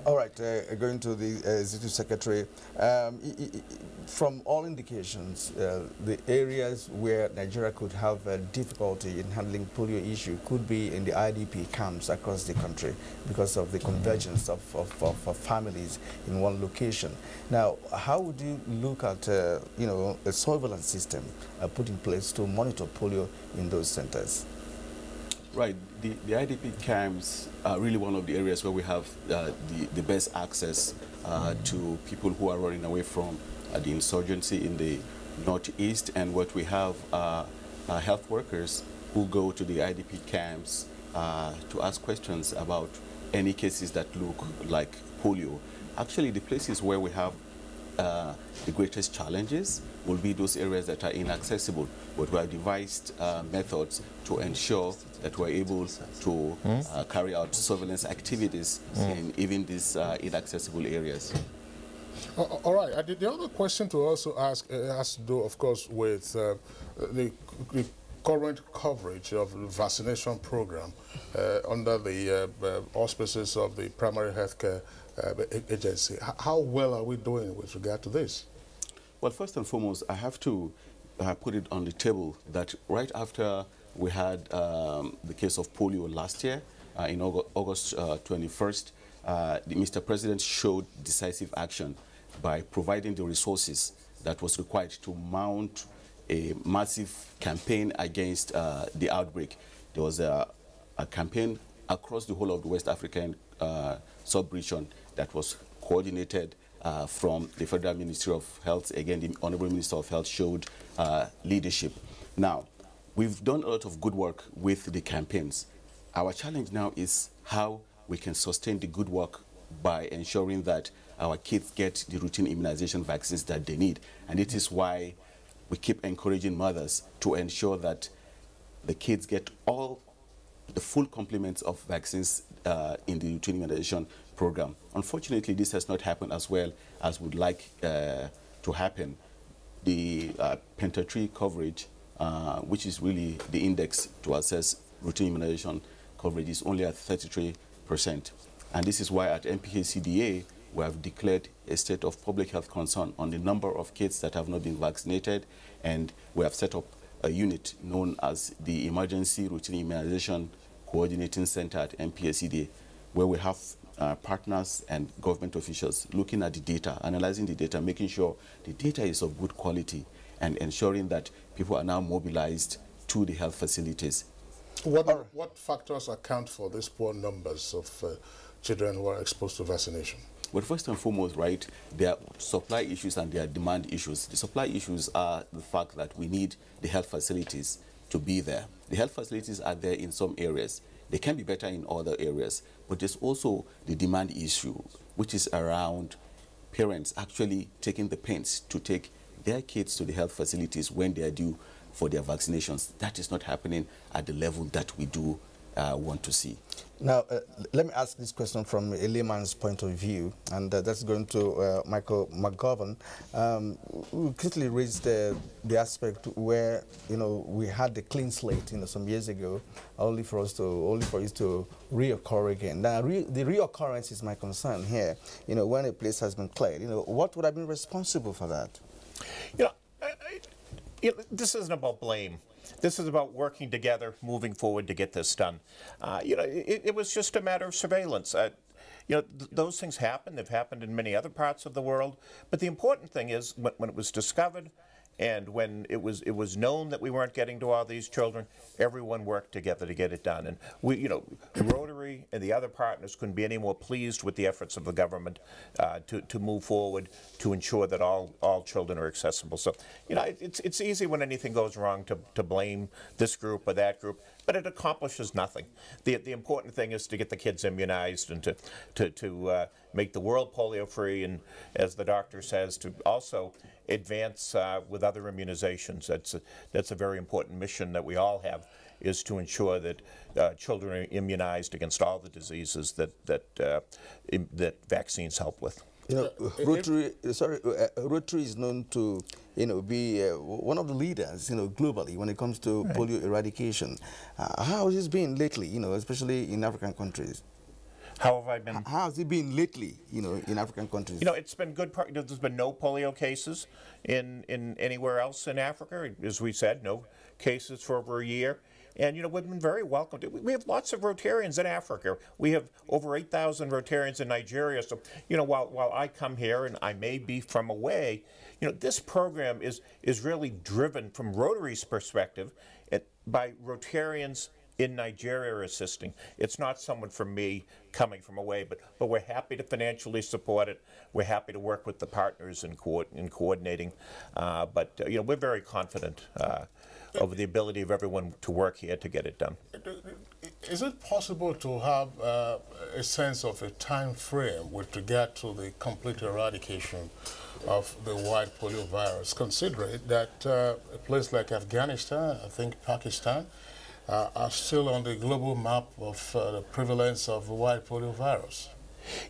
Speaker 1: All right, going to the Executive Secretary, from all indications, the areas where Nigeria could have difficulty in handling polio issue could be in the IDP camps across the country because of the convergence of families in one location. Now, how would you look at a surveillance system put in place to monitor polio in those centers?
Speaker 10: Right. The IDP camps are really one of the areas where we have the best access to people who are running away from the insurgency in the northeast, and what we have health workers who go to the IDP camps to ask questions about any cases that look like polio. Actually, the places where we have the greatest challenges will be those areas that are inaccessible, but we have devised methods to ensure that we're able to carry out surveillance activities in even these inaccessible areas.
Speaker 2: All right. The other question to also ask has to do, of course, with the current coverage of the vaccination program under the auspices of the Primary Healthcare Agency. How well are we doing with regard to this?
Speaker 10: Well, first and foremost, I have to put it on the table that right after we had the case of polio last year, in August 21st, Mr. President showed decisive action by providing the resources that was required to mount a massive campaign against the outbreak. There was a campaign across the whole of the West African sub-region that was coordinated from the Federal Ministry of Health. Again, the Honorable Minister of Health showed leadership. Now, we've done a lot of good work with the campaigns. Our challenge now is how we can sustain the good work by ensuring that our kids get the routine immunization vaccines that they need. And it is why we keep encouraging mothers to ensure that the kids get all the full complements of vaccines in the routine immunization program. Unfortunately, this has not happened as well as we'd like to happen. The Penta-3 coverage, which is really the index to assess routine immunization coverage, is only at 33%. And this is why at NPHCDA, we have declared a state of public health concern on the number of kids that have not been vaccinated, and we have set up a unit known as the Emergency Routine Immunization Coordinating Center at NPHCDA, where we have partners and government officials looking at the data, analyzing the data, making sure the data is of good quality, and ensuring that people are now mobilized to the health facilities.
Speaker 2: What factors account for these poor numbers of children who are exposed to vaccination?
Speaker 10: Well, first and foremost, right, there are supply issues and there are demand issues. The supply issues are the fact that we need the health facilities to be there. The health facilities are there in some areas. They can be better in other areas. But there's also the demand issue, which is around parents actually taking the pains to take their kids to the health facilities when they are due for their vaccinations. That is not happening at the level that we do want to see.
Speaker 1: Now, let me ask this question from a layman's point of view, and that's going to Michael McGovern. We quickly raised the aspect where, you know, we had the clean slate, you know, some years ago, only for it to reoccur again. Now, the reoccurrence is my concern here. You know, when a place has been cleared, you know, what would have been responsible for that?
Speaker 9: You know, this isn't about blame. This is about working together, moving forward to get this done. You know, it was just a matter of surveillance. You know, those things happen. They've happened in many other parts of the world. But the important thing is when it was discovered and when it was known that we weren't getting to all these children, everyone worked together to get it done. And we, you know, Rotary and the other partners couldn't be any more pleased with the efforts of the government to move forward to ensure that all children are accessible. So, you know, it's easy when anything goes wrong to blame this group or that group, but it accomplishes nothing. The important thing is to get the kids immunized and to make the world polio free, and as the doctor says, to also advance with other immunizations. That's a very important mission that we all have, is to ensure that children are immunized against all the diseases that vaccines help with.
Speaker 1: You know, Rotary is known to, you know, be one of the leaders, you know, globally when it comes to polio eradication. How has this been lately, you know, especially in African countries?
Speaker 9: How have I been?
Speaker 1: How has it been lately, you know, in African countries?
Speaker 9: You know, it's been good. There's been no polio cases in anywhere else in Africa. As we said, no cases for over a year. And, you know, we've been very welcomed. We have lots of Rotarians in Africa. We have over 8,000 Rotarians in Nigeria. So, you know, while I come here and I may be from away, you know, this program is really driven from Rotary's perspective by Rotarians in Nigeria assisting. It's not someone from me coming from away, but we're happy to financially support it. We're happy to work with the partners in coordinating. But you know, we're very confident over the ability of everyone to work here to get it done.
Speaker 2: Is it possible to have a sense of a time frame with regard to the complete eradication of the white polio virus, considering that a place like Afghanistan, I think Pakistan, are still on the global map of the prevalence of white polio virus?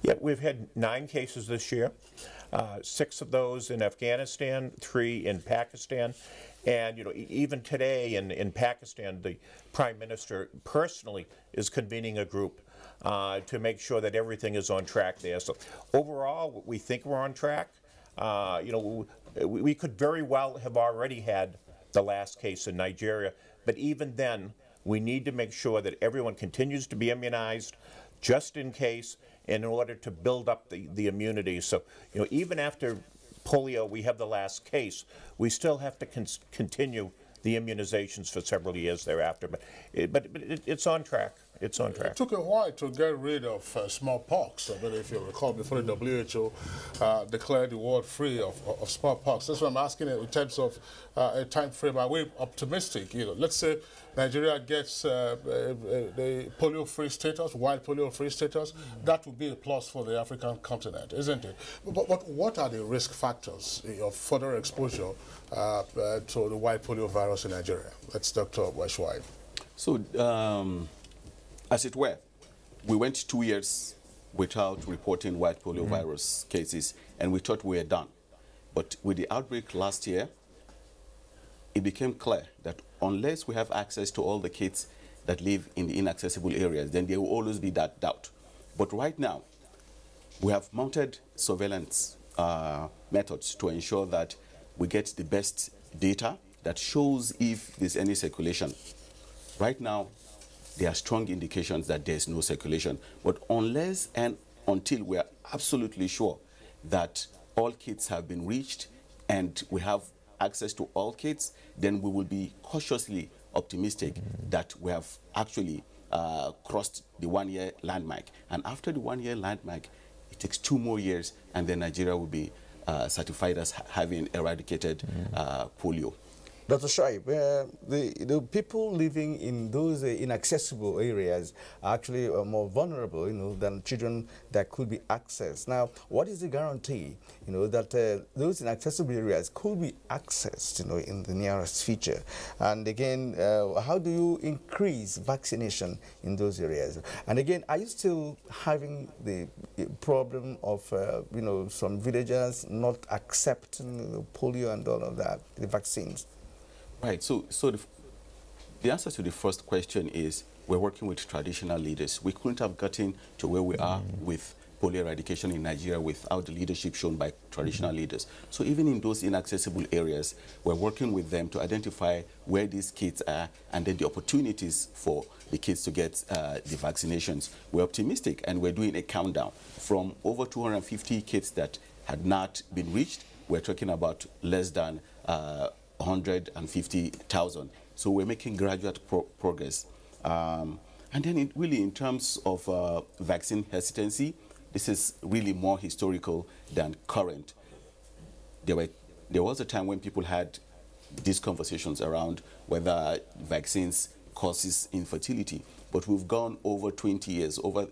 Speaker 9: Yeah, we've had 9 cases this year, 6 of those in Afghanistan, 3 in Pakistan. And, you know, even today in Pakistan, the Prime Minister personally is convening a group to make sure that everything is on track there. So overall, we think we're on track. You know, we could very well have already had the last case in Nigeria, but even then, we need to make sure that everyone continues to be immunized just in case, in order to build up the immunity. So, you know, even after polio, we have the last case, we still have to continue the immunizations for several years thereafter. But it's on track. It's on track.
Speaker 2: It took a while to get rid of smallpox. I don't know if you recall, before the WHO declared the world free of smallpox. That's what I'm asking in terms of a time frame. Are we optimistic? You know, let's say Nigeria gets the polio-free status, white polio-free status. That would be a plus for the African continent, isn't it? But what are the risk factors of further exposure to the white polio virus in Nigeria? That's Dr. Washwai.
Speaker 10: So, as it were, we went 2 years without reporting white polio virus cases, and we thought we were done. But with the outbreak last year, it became clear that unless we have access to all the kids that live in the inaccessible areas, then there will always be that doubt. But right now, we have mounted surveillance methods to ensure that we get the best data that shows if there's any circulation. Right now, there are strong indications that there's no circulation. But unless and until we are absolutely sure that all kids have been reached and we have access to all kids, then we will be cautiously optimistic that we have actually crossed the 1-year landmark. And after the 1-year landmark, it takes 2 more years, and then Nigeria will be certified as having eradicated polio.
Speaker 1: Dr. Shaib, the people living in those inaccessible areas are actually more vulnerable, than children that could be accessed. Now, what is the guarantee, that those inaccessible areas could be accessed, in the nearest future? And again, how do you increase vaccination in those areas? And again, are you still having the problem of, some villagers not accepting polio and all of that, the vaccines?
Speaker 10: Right, so the answer to the first question is we're working with traditional leaders. We couldn't have gotten to where we are with polio eradication in Nigeria without the leadership shown by traditional leaders. So even in those inaccessible areas, we're working with them to identify where these kids are and then the opportunities for the kids to get the vaccinations. We're optimistic, and we're doing a countdown. From over 250 kids that had not been reached, we're talking about less than 150,000. So we're making gradual progress. And then really in terms of vaccine hesitancy, this is really more historical than current. There was a time when people had these conversations around whether vaccines causes infertility, but we've gone over 20 years, over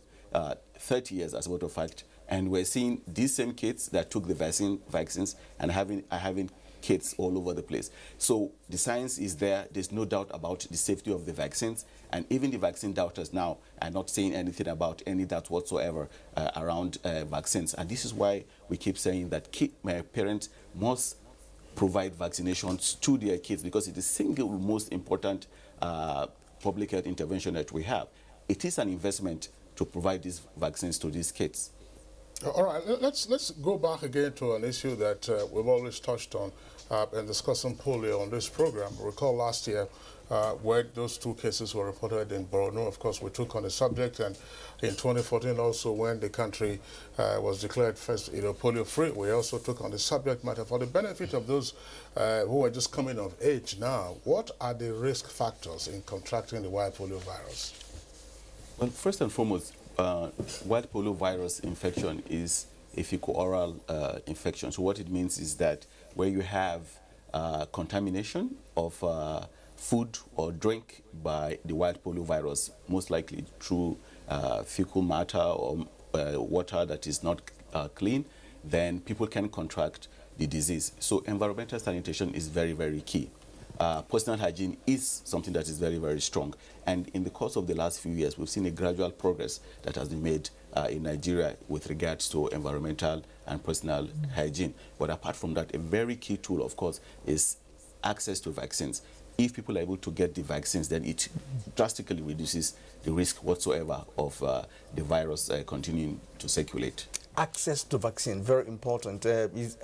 Speaker 10: 30 years as a matter of fact, and we're seeing these same kids that took the vaccines and are having kids all over the place. So the science is there. There's no doubt about the safety of the vaccines. And even the vaccine doubters now are not saying anything about any doubt whatsoever around vaccines. And this is why we keep saying that parents must provide vaccinations to their kids, because it is the single most important public health intervention that we have. It is an investment to provide these vaccines to these kids.
Speaker 2: All right, let's go back again to an issue that we've always touched on in discussing polio on this program. Recall last year where those 2 cases were reported in Borno. Of course, we took on the subject, and in 2014 also, when the country was declared first, polio-free, we also took on the subject matter. For the benefit of those who are just coming of age now, what are the risk factors in contracting the wild polio virus?
Speaker 10: Well, first and foremost, wild polio virus infection is a fecal-oral infection. So what it means is that where you have contamination of food or drink by the wild polio virus, most likely through fecal matter or water that is not clean, then people can contract the disease. So environmental sanitation is very, very key. Personal hygiene is something that is very, very strong. And in the course of the last few years, we've seen a gradual progress that has been made in Nigeria with regards to environmental and personal hygiene. But apart from that, a very key tool, of course, is access to vaccines. If people are able to get the vaccines, then it drastically reduces the risk whatsoever of the virus continuing to circulate.
Speaker 1: Access to vaccine, very important. Is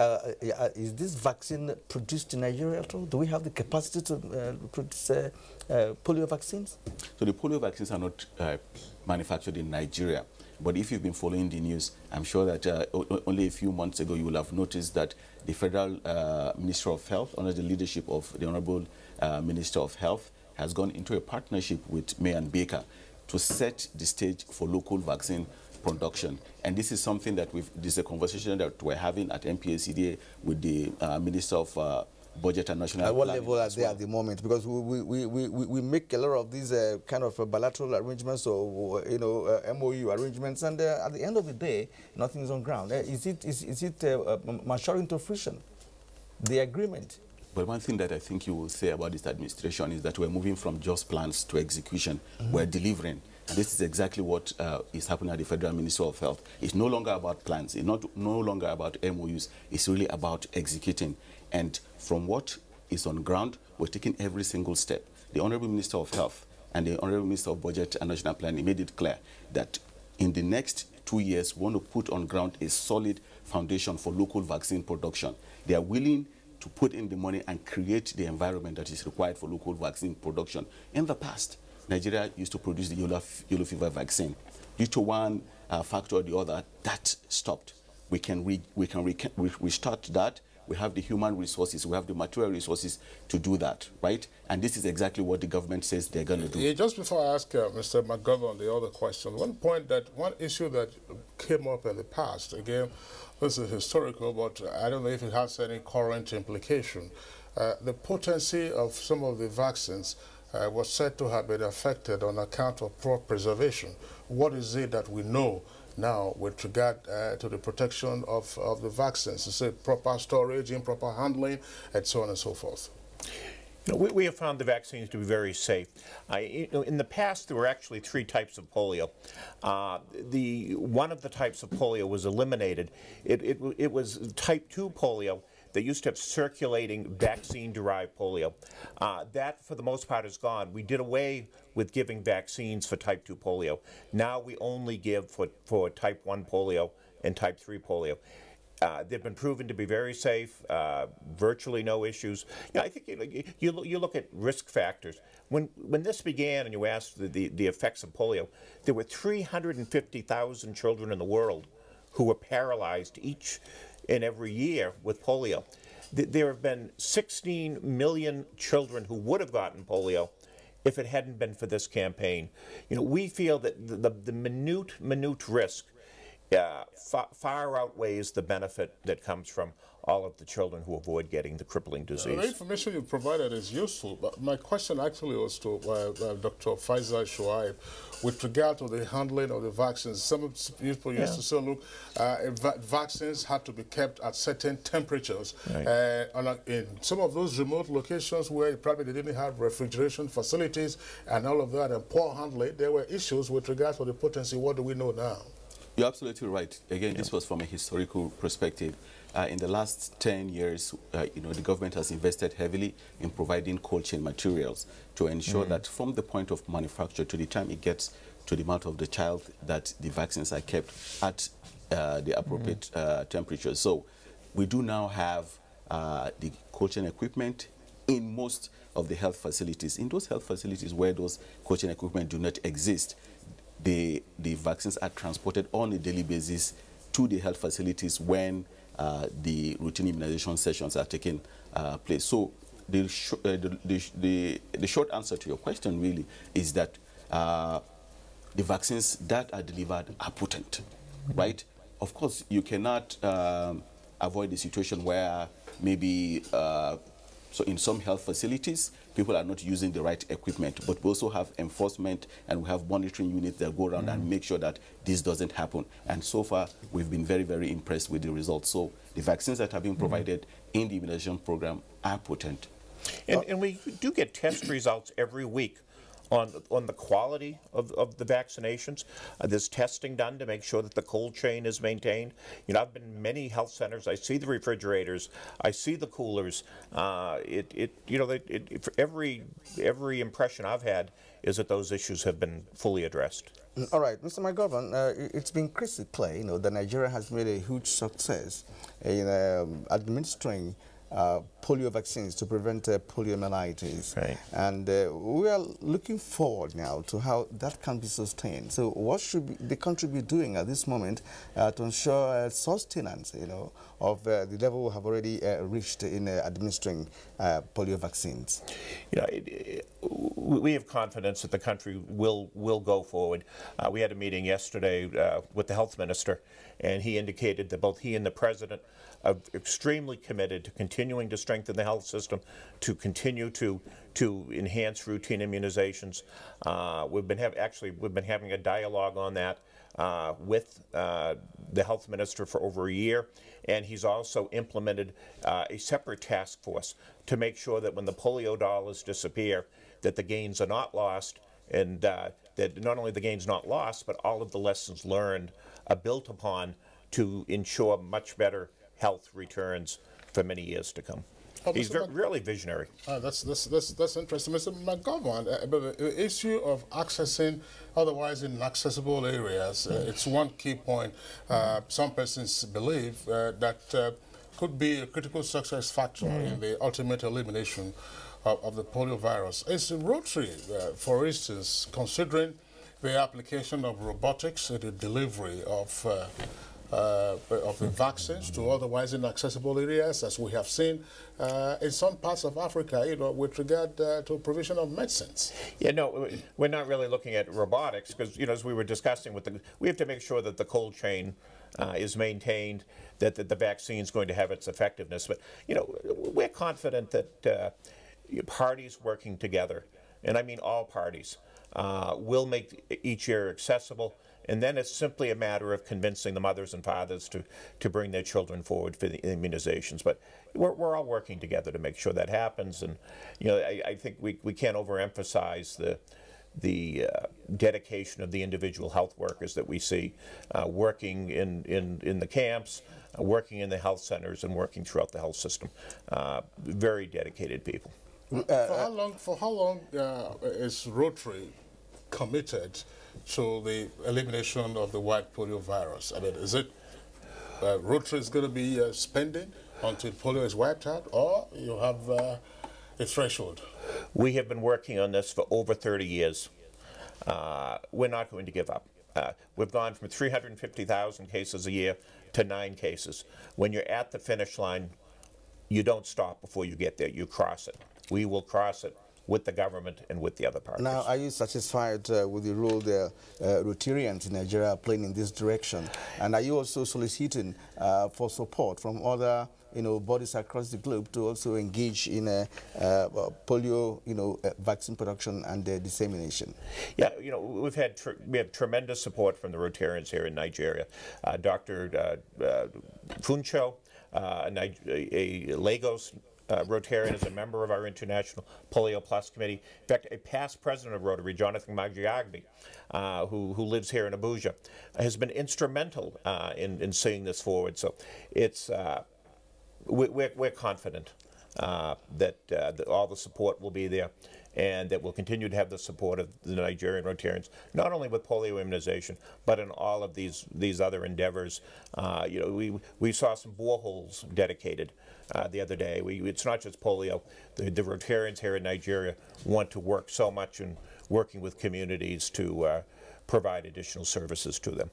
Speaker 1: this vaccine produced in Nigeria at all? Do we have the capacity to produce polio vaccines?
Speaker 10: So the polio vaccines are not manufactured in Nigeria. But if you've been following the news, I'm sure that only a few months ago you will have noticed that the Federal Minister of Health, under the leadership of the Honorable Minister of Health, has gone into a partnership with May and Baker to set the stage for local vaccine production. And this is something that this is a conversation that we're having at MPACDA with the Minister of Budget and National Planning.
Speaker 1: At what level are they at the moment? Because we make a lot of these kind of bilateral arrangements or MOU arrangements, and at the end of the day, nothing is on ground. Is it maturing into fruition, the agreement?
Speaker 10: But one thing that I think you will say about this administration is that we're moving from just plans to execution. We're delivering. And this is exactly what is happening at the Federal Ministry of Health. It's no longer about plans. It's no longer about MOUs. It's really about executing. And from what is on ground, we're taking every single step. The Honorable Minister of Health and the Honorable Minister of Budget and National Planning made it clear that in the next 2 years, we want to put on ground a solid foundation for local vaccine production. They are willing to put in the money and create the environment that is required for local vaccine production. In the past, Nigeria used to produce the yellow fever vaccine. Due to one factor or the other, that stopped. We can restart that. We have the human resources, we have the material resources to do that, right? And this is exactly what the government says they're going to do.
Speaker 2: Yeah, just before I ask Mr. McGovern the other question, one issue that came up in the past, again, this is historical, but I don't know if it has any current implication. The potency of some of the vaccines was said to have been affected on account of poor preservation. What is it that we know now with regard to the protection of the vaccines? To say proper storage, improper handling, and so on and so forth.
Speaker 9: We have found the vaccines to be very safe. In the past, there were actually 3 types of polio. One of the types of polio was eliminated. It was type 2 polio. They used to have circulating vaccine-derived polio. That, for the most part, is gone. We did away with giving vaccines for type 2 polio. Now we only give for type 1 polio and type 3 polio. They've been proven to be very safe, virtually no issues. I think you look at risk factors. When this began and you asked the effects of polio, there were 350,000 children in the world who were paralyzed each and every year with polio. There have been 16 million children who would have gotten polio if it hadn't been for this campaign. We feel that the minute risk far outweighs the benefit that comes from all of the children who avoid getting the crippling disease.
Speaker 2: The information you provided is useful, but my question actually was to Dr. Faisal Shuaib with regard to the handling of the vaccines. Some people used to say, look, vaccines had to be kept at certain temperatures. Right. In some of those remote locations where probably they didn't have refrigeration facilities and all of that, and poor handling, there were issues with regard to the potency. What do we know now?
Speaker 10: You're absolutely right. Again, this was from a historical perspective. In the last 10 years, the government has invested heavily in providing cold chain materials to ensure that from the point of manufacture to the time it gets to the mouth of the child, that the vaccines are kept at the appropriate temperatures. So we do now have the cold chain equipment in most of the health facilities. In those health facilities where those cold chain equipment do not exist, the vaccines are transported on a daily basis to the health facilities when the routine immunization sessions are taking place. So the short answer to your question really is that the vaccines that are delivered are potent, right? Of course, you cannot avoid the situation where maybe so in some health facilities, people are not using the right equipment, but we also have enforcement and we have monitoring units that go around and make sure that this doesn't happen. And so far, we've been very, very impressed with the results. So the vaccines that have been provided in the immunization program are potent.
Speaker 9: And we do get test results every week on the quality of the vaccinations. There's testing done to make sure that the cold chain is maintained. I've been in many health centers. I see the refrigerators. I see the coolers. Every impression I've had is that those issues have been fully addressed.
Speaker 1: All right, Mr. McGovern, it's been crystal clear, that Nigeria has made a huge success in administering polio vaccines to prevent poliomyelitis. Right. And we are looking forward now to how that can be sustained. So what should the country be doing at this moment to ensure sustenance, of the level we have already reached in administering polio vaccines?
Speaker 9: We have confidence that the country will go forward. We had a meeting yesterday with the health minister, and he indicated that both he and the president are extremely committed to continuing to strengthen the health system, to continue to enhance routine immunizations. We've been having a dialogue on that with the health minister for over a year, and he's also implemented a separate task force to make sure that when the polio dollars disappear, that the gains are not lost, and that not only the gains not lost, but all of the lessons learned are built upon to ensure much better health returns for many years to come. He's really visionary.
Speaker 2: That's interesting. Mr. McGovern, but the issue of accessing otherwise inaccessible areas, it's one key point. Some persons believe that could be a critical success factor in the ultimate elimination of the polio virus. Is Rotary, for instance, considering the application of robotics in the delivery of the vaccines to otherwise inaccessible areas, as we have seen in some parts of Africa, with regard to provision of medicines.
Speaker 9: Yeah, no, we're not really looking at robotics because, as we were discussing we have to make sure that the cold chain is maintained, that the vaccine is going to have its effectiveness. But, we're confident that parties working together, and I mean all parties, will make each year accessible. And then it's simply a matter of convincing the mothers and fathers to bring their children forward for the immunizations. But we're all working together to make sure that happens. And I think we can't overemphasize the dedication of the individual health workers that we see working in the camps, working in the health centers, and working throughout the health system. Very dedicated people.
Speaker 2: For how long is Rotary committed to the elimination of the white polio virus? I mean, is it Rotary is going to be spending until polio is wiped out, or you have a threshold?
Speaker 9: We have been working on this for over 30 years. We're not going to give up. We've gone from 350,000 cases a year to 9 cases. When you're at the finish line, you don't stop before you get there. You cross it. We will cross it with the government and with the other partners.
Speaker 1: Now, are you satisfied with the role the Rotarians in Nigeria are playing in this direction? And are you also soliciting for support from other bodies across the globe to also engage in polio vaccine production and dissemination?
Speaker 9: Yeah, we have tremendous support from the Rotarians here in Nigeria. Dr. Funcho, a Lagos Rotarian, is a member of our International Polio Plus Committee. In fact, a past president of Rotary, Jonathan Magiagbi, who lives here in Abuja, has been instrumental in seeing this forward. So it's we're confident that all the support will be there, and that we'll continue to have the support of the Nigerian Rotarians, not only with polio immunization, but in all of these other endeavors. We saw some boreholes dedicated the other day. It's not just polio. The Rotarians here in Nigeria want to work so much in working with communities to provide additional services to them.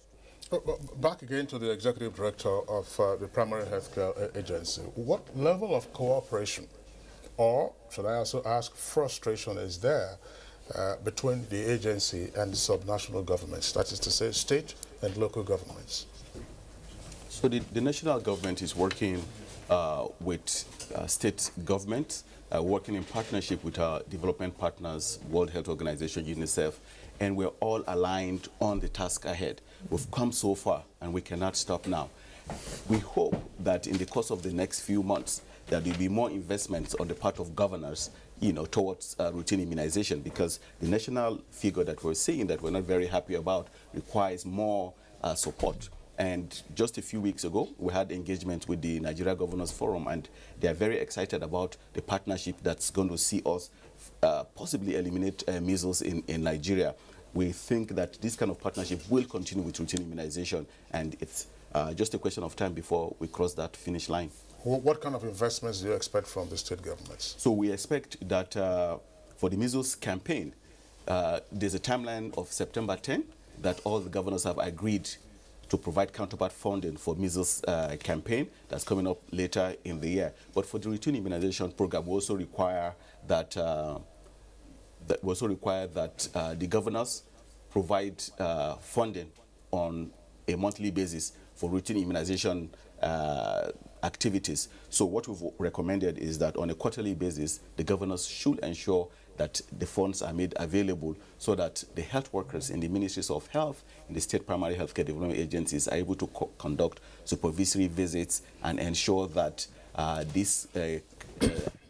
Speaker 2: Back again to the Executive Director of the Primary Healthcare Agency. What level of cooperation, or should I also ask frustration, is there between the agency and subnational governments, that is to say state and local governments?
Speaker 10: So the national government is working with state governments, working in partnership with our development partners, World Health Organization, UNICEF, and we're all aligned on the task ahead. We've come so far, and we cannot stop now. We hope that in the course of the next few months, there will be more investments on the part of governors, towards routine immunization, because the national figure that we're seeing that we're not very happy about requires more support. And just a few weeks ago, we had engagement with the Nigeria Governors Forum, and they are very excited about the partnership that's going to see us possibly eliminate measles in Nigeria. We think that this kind of partnership will continue with routine immunization, and it's just a question of time before we cross that finish line.
Speaker 2: What kind of investments do you expect from the state governments?
Speaker 10: So we expect that for the measles campaign, there's a timeline of September 10 that all the governors have agreed to provide counterpart funding for measles campaign that's coming up later in the year. But for the routine immunization program, we also require that the governors provide funding on a monthly basis for routine immunization activities. So what we've recommended is that on a quarterly basis, the governors should ensure that the funds are made available so that the health workers in the ministries of health and the state primary healthcare development agencies are able to conduct supervisory visits and ensure that these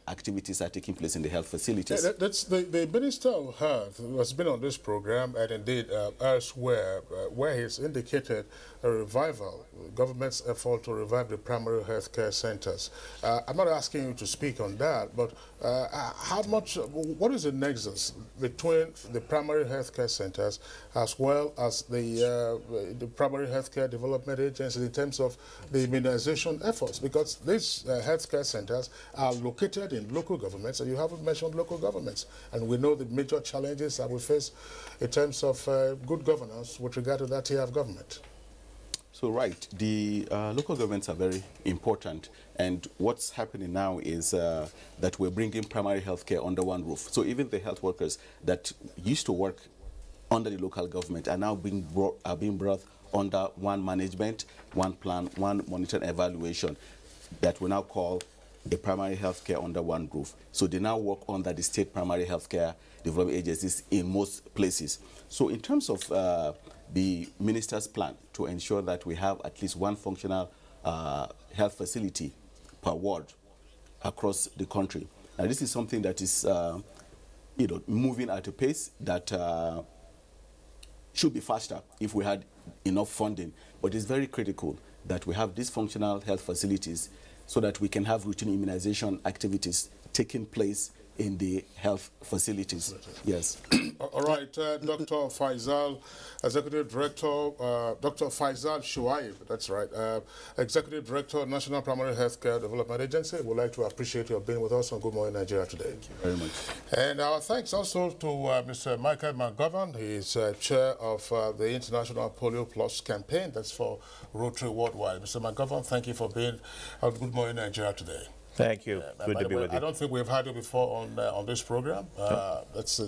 Speaker 10: activities are taking place in the health facilities.
Speaker 2: That's the Minister of Health who has been on this program and indeed elsewhere, where he's indicated a revival, government's effort to revive the primary health care centers. I'm not asking you to speak on that, but what is the nexus between the primary health care centers as well as the primary health care development agencies in terms of the immunization efforts? Because these health care centers are located leading local governments, and you haven't mentioned local governments. And we know the major challenges that we face in terms of good governance with regard to that tier of government.
Speaker 10: So right, the local governments are very important, and what's happening now is that we're bringing primary health care under one roof. So even the health workers that used to work under the local government are now being brought under one management, one plan, one monitoring evaluation that we now call a primary health care under one roof. So they now work under the state primary health care development agencies in most places. So in terms of the minister's plan to ensure that we have at least one functional health facility per ward across the country. Now this is something that is moving at a pace that should be faster if we had enough funding, but it's very critical that we have these functional health facilities so that we can have routine immunization activities taking place in the health facilities. Yes.
Speaker 2: All right, Dr. Faisal, Executive Director, Dr. Faisal Shuaib, that's right, Executive Director, National Primary Healthcare Development Agency. We'd like to appreciate your being with us on Good Morning Nigeria today.
Speaker 10: Thank you very much.
Speaker 2: And our thanks also to Mr. Michael McGovern. He is chair of the International Polio Plus campaign. That's for Rotary Worldwide. Mr. McGovern, thank you for being on Good Morning Nigeria today.
Speaker 9: Thank you. Good to be with you.
Speaker 2: I don't think we've had you before on this program. It's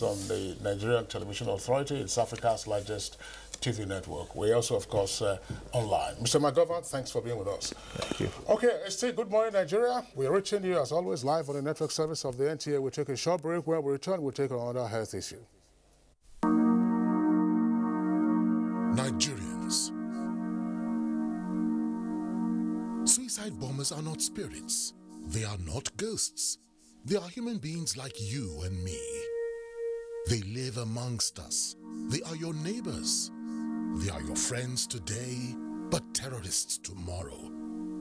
Speaker 2: on the Nigerian Television Authority. It's Africa's largest TV network. We also, of course, online. Mr. McGovern, thanks for being with us.
Speaker 9: Thank you.
Speaker 2: Okay, it's still Good Morning Nigeria. We're reaching you, as always, live on the network service of the NTA. We'll take a short break. When we return, we'll take another health issue.
Speaker 17: Nigerians. Suicide bombers are not spirits. They are not ghosts. They are human beings like you and me. They live amongst us. They are your neighbors. They are your friends today, but terrorists tomorrow.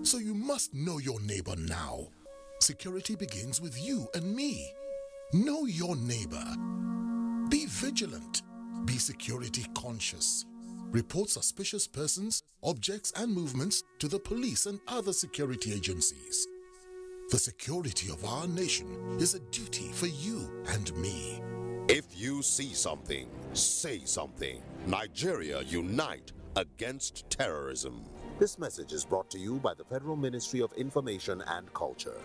Speaker 17: So you must know your neighbor now. Security begins with you and me. Know your neighbor. Be vigilant. Be security conscious. Report suspicious persons, objects, and movements to the police and other security agencies. The security of our nation is a duty for you and me.
Speaker 3: If you see something, say something. Nigeria, unite against terrorism. This message is brought to you by the Federal Ministry of Information and Culture.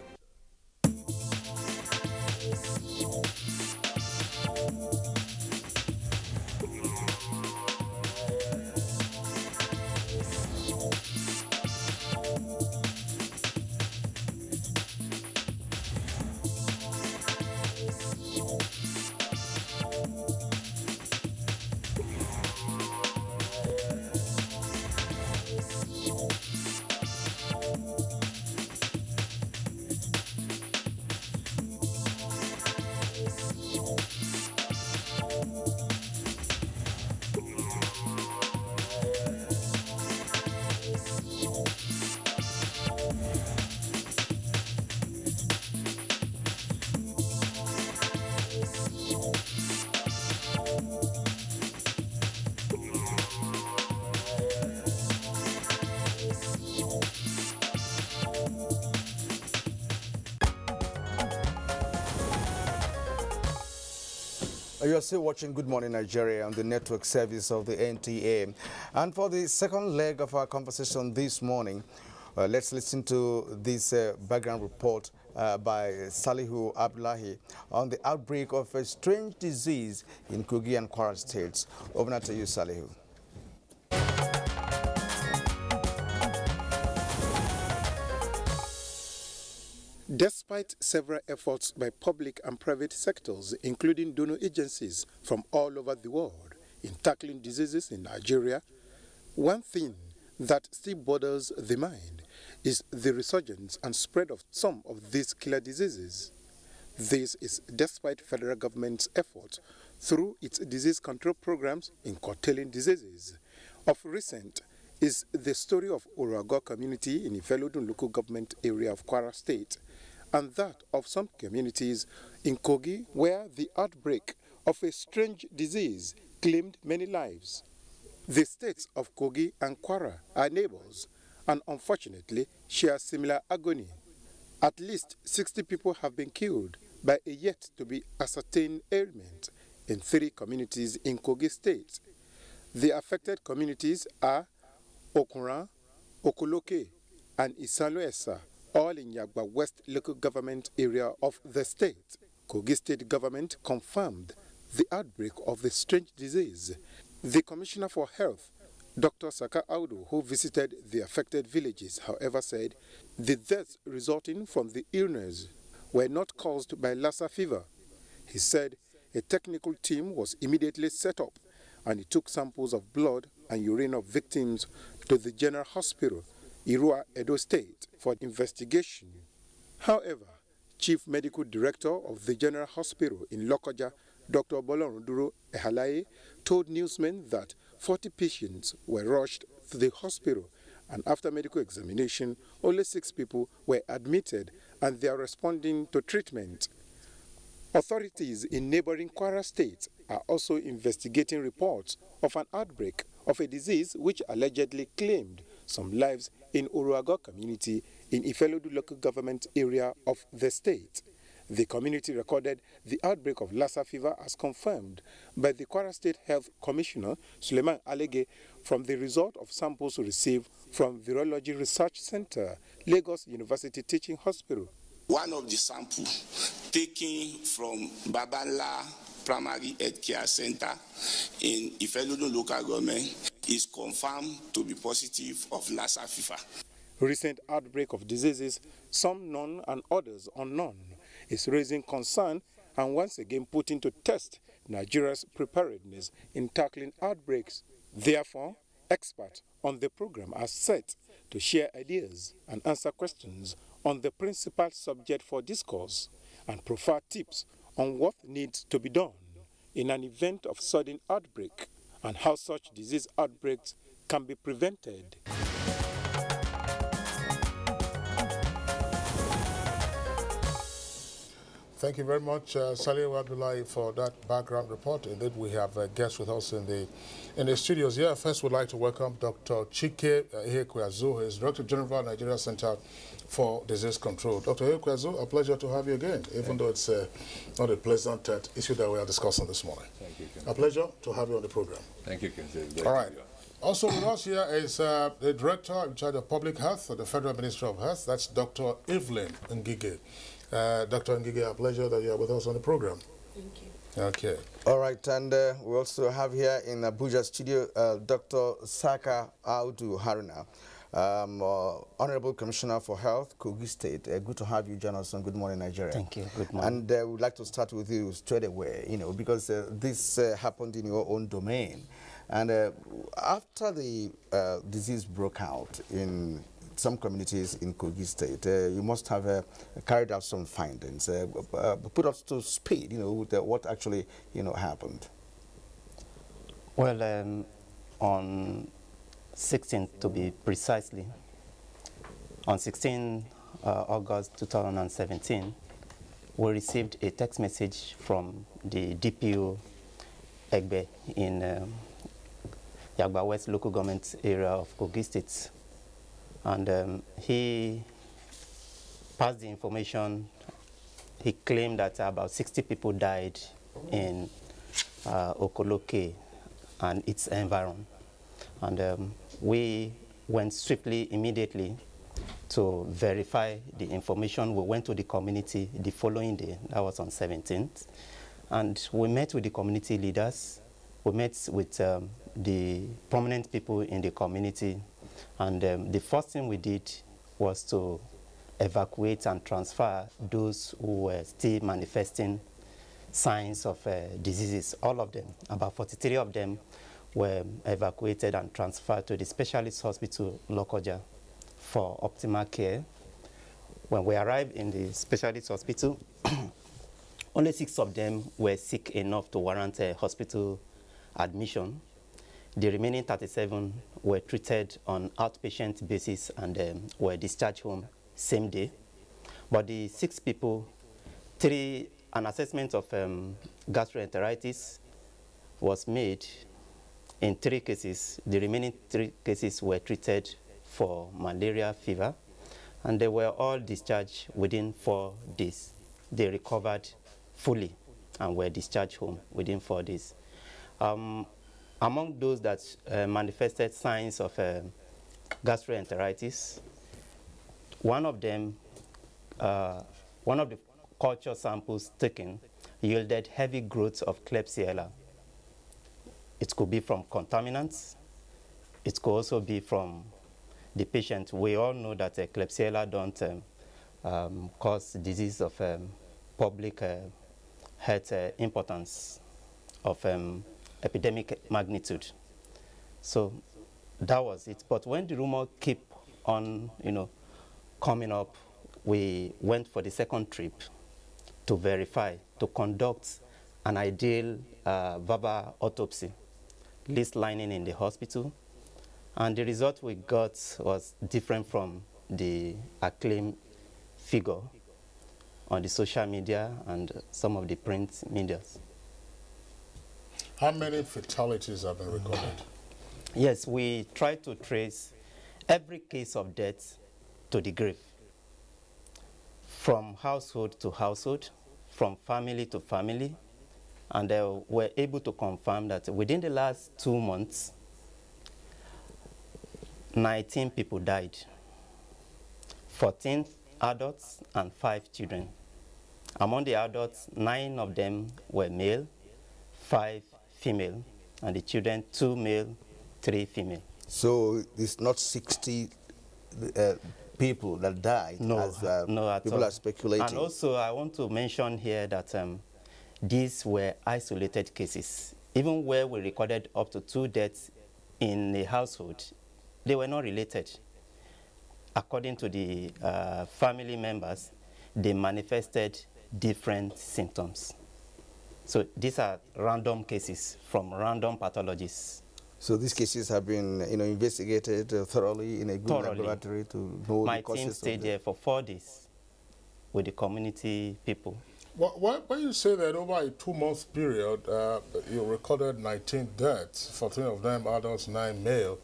Speaker 1: You are still watching Good Morning Nigeria on the network service of the NTA. And for the second leg of our conversation this morning, let's listen to this background report by Salihu Abdullahi on the outbreak of a strange disease in Kogi and Kwara states. Over to you, Salihu.
Speaker 11: Despite several efforts by public and private sectors, including donor agencies from all over the world, in tackling diseases in Nigeria, one thing that still bothers the mind is the resurgence and spread of some of these killer diseases. This is despite federal government's efforts through its disease control programs in curtailing diseases. Of recent is the story of Urago community in Ifelodun local government area of Kwara State, and that of some communities in Kogi where the outbreak of a strange disease claimed many lives. The states of Kogi and Kwara are neighbors and unfortunately share similar agony. At least 60 people have been killed by a yet-to-be-ascertained ailment in 3 communities in Kogi State. The affected communities are Okuran, Okoloke, and Isaloesa, all in Yagba West local government area of the state. Kogi State government confirmed the outbreak of the strange disease. The Commissioner for Health, Dr. Saka Audu, who visited the affected villages, however, said the deaths resulting from the illness were not caused by Lassa fever. He said a technical team was immediately set up and he took samples of blood and urine of victims to the General Hospital, Irua, Edo State, for investigation. However, Chief Medical Director of the General Hospital in Lokoja, Dr. Bolorunduro Ehalaye, told newsmen that 40 patients were rushed to the hospital, and after medical examination, only 6 people were admitted and they are responding to treatment. Authorities in neighboring Kwara State are also investigating reports of an outbreak of a disease which allegedly claimed some lives in Uruaga community in Ifelodu local government area of the state. The community recorded the outbreak of Lassa fever as confirmed by the Kwara State Health Commissioner, Suleiman Alege, from the result of samples received from Virology Research Center, Lagos University Teaching Hospital.
Speaker 8: One of the samples taken from Babala Primary Health Care Center in Ifelodu local government is confirmed to be positive of Lassa fever.
Speaker 11: Recent outbreak of diseases, some known and others unknown, is raising concern and once again putting to test Nigeria's preparedness in tackling outbreaks. Therefore, experts on the program are set to share ideas and answer questions on the principal subject for discourse and provide tips on what needs to be done in an event of sudden outbreak and how such disease outbreaks can be prevented.
Speaker 2: Thank you very much, Salih Abdullahi, for that background report. Indeed, we have a guest with us in the studios here. First, we'd like to welcome Dr. Chike Ihekweazu, who is Director General, Nigeria Center for Disease Control. Dr. Ihekweazu, a pleasure to have you again, even though it's not a pleasant issue that we are discussing this morning.
Speaker 12: Thank you, Ken.
Speaker 2: A pleasure to have you on the program.
Speaker 12: Thank you, Ken.
Speaker 2: All right. Also with us here is the Director in charge of Public Health of the Federal Ministry of Health. That's Dr. Evelyn Ngige. Dr. Ngige, a pleasure that you are with us on the program.
Speaker 23: Thank you.
Speaker 2: Okay.
Speaker 1: All right, and we also have here in Abuja studio Dr. Saka Audu Haruna, Honorable Commissioner for Health, Kogi State. Good to have you join us on Good Morning Nigeria.
Speaker 13: Thank you. Good morning.
Speaker 1: And we'd like to start with you straight away, because this happened in your own domain. And after the disease broke out in some communities in Kogi State, you must have carried out some findings, put us to speed, with what actually, happened.
Speaker 13: Well, on 16th, to be precisely, on 16 August 2017, we received a text message from the DPO Egbe in Yagba West local government area of Kogi State. And he passed the information. He claimed that about 60 people died in Okoloke and its environment. And we went swiftly, immediately, to verify the information. We went to the community the following day, that was on 17th. And we met with the community leaders. We met with the prominent people in the community. And the first thing we did was to evacuate and transfer those who were still manifesting signs of diseases. All of them, about 43 of them, were evacuated and transferred to the specialist hospital, Lokoja, for optimal care. When we arrived in the specialist hospital, only 6 of them were sick enough to warrant a hospital admission. The remaining 37 were treated on outpatient basis and were discharged home same day. But the 6 people, an assessment of gastroenteritis was made in 3 cases. The remaining 3 cases were treated for malaria fever. and they were all discharged within 4 days. They recovered fully and were discharged home within 4 days. Among those that manifested signs of gastroenteritis, one of the culture samples taken yielded heavy growths of Klebsiella. It could be from contaminants. It could also be from the patient. We all know that Klebsiella don't cause disease of public health importance of epidemic magnitude. So that was it. But when the rumor kept on, coming up, we went for the second trip to verify, to conduct an ideal verbal autopsy, list lining in the hospital, and the result we got was different from the acclaimed figure on the social media and some of the print medias.
Speaker 2: How many fatalities have been recorded?
Speaker 13: Yes, we try to trace every case of death to the grave, from household to household, from family to family, and we're able to confirm that within the last 2 months, 19 people died, 14 adults and 5 children. Among the adults, 9 of them were male, 5 female, and the children 2 male, 3 female.
Speaker 1: So it's not 60 people that died,
Speaker 13: no,
Speaker 1: as
Speaker 13: no, at
Speaker 1: people
Speaker 13: all.
Speaker 1: are speculating.
Speaker 13: And also I want to mention here that these were isolated cases. Even where we recorded up to 2 deaths in a household, they were not related. According to the family members, they manifested different symptoms. So these are random cases from random pathologists.
Speaker 1: So these cases have been, investigated thoroughly in a good laboratory to know
Speaker 13: My
Speaker 1: the causes.
Speaker 13: team stayed there for 4 days with the community people.
Speaker 2: When you say that over a 2-month period, you recorded 19 deaths, 14 of them adults, 9 male,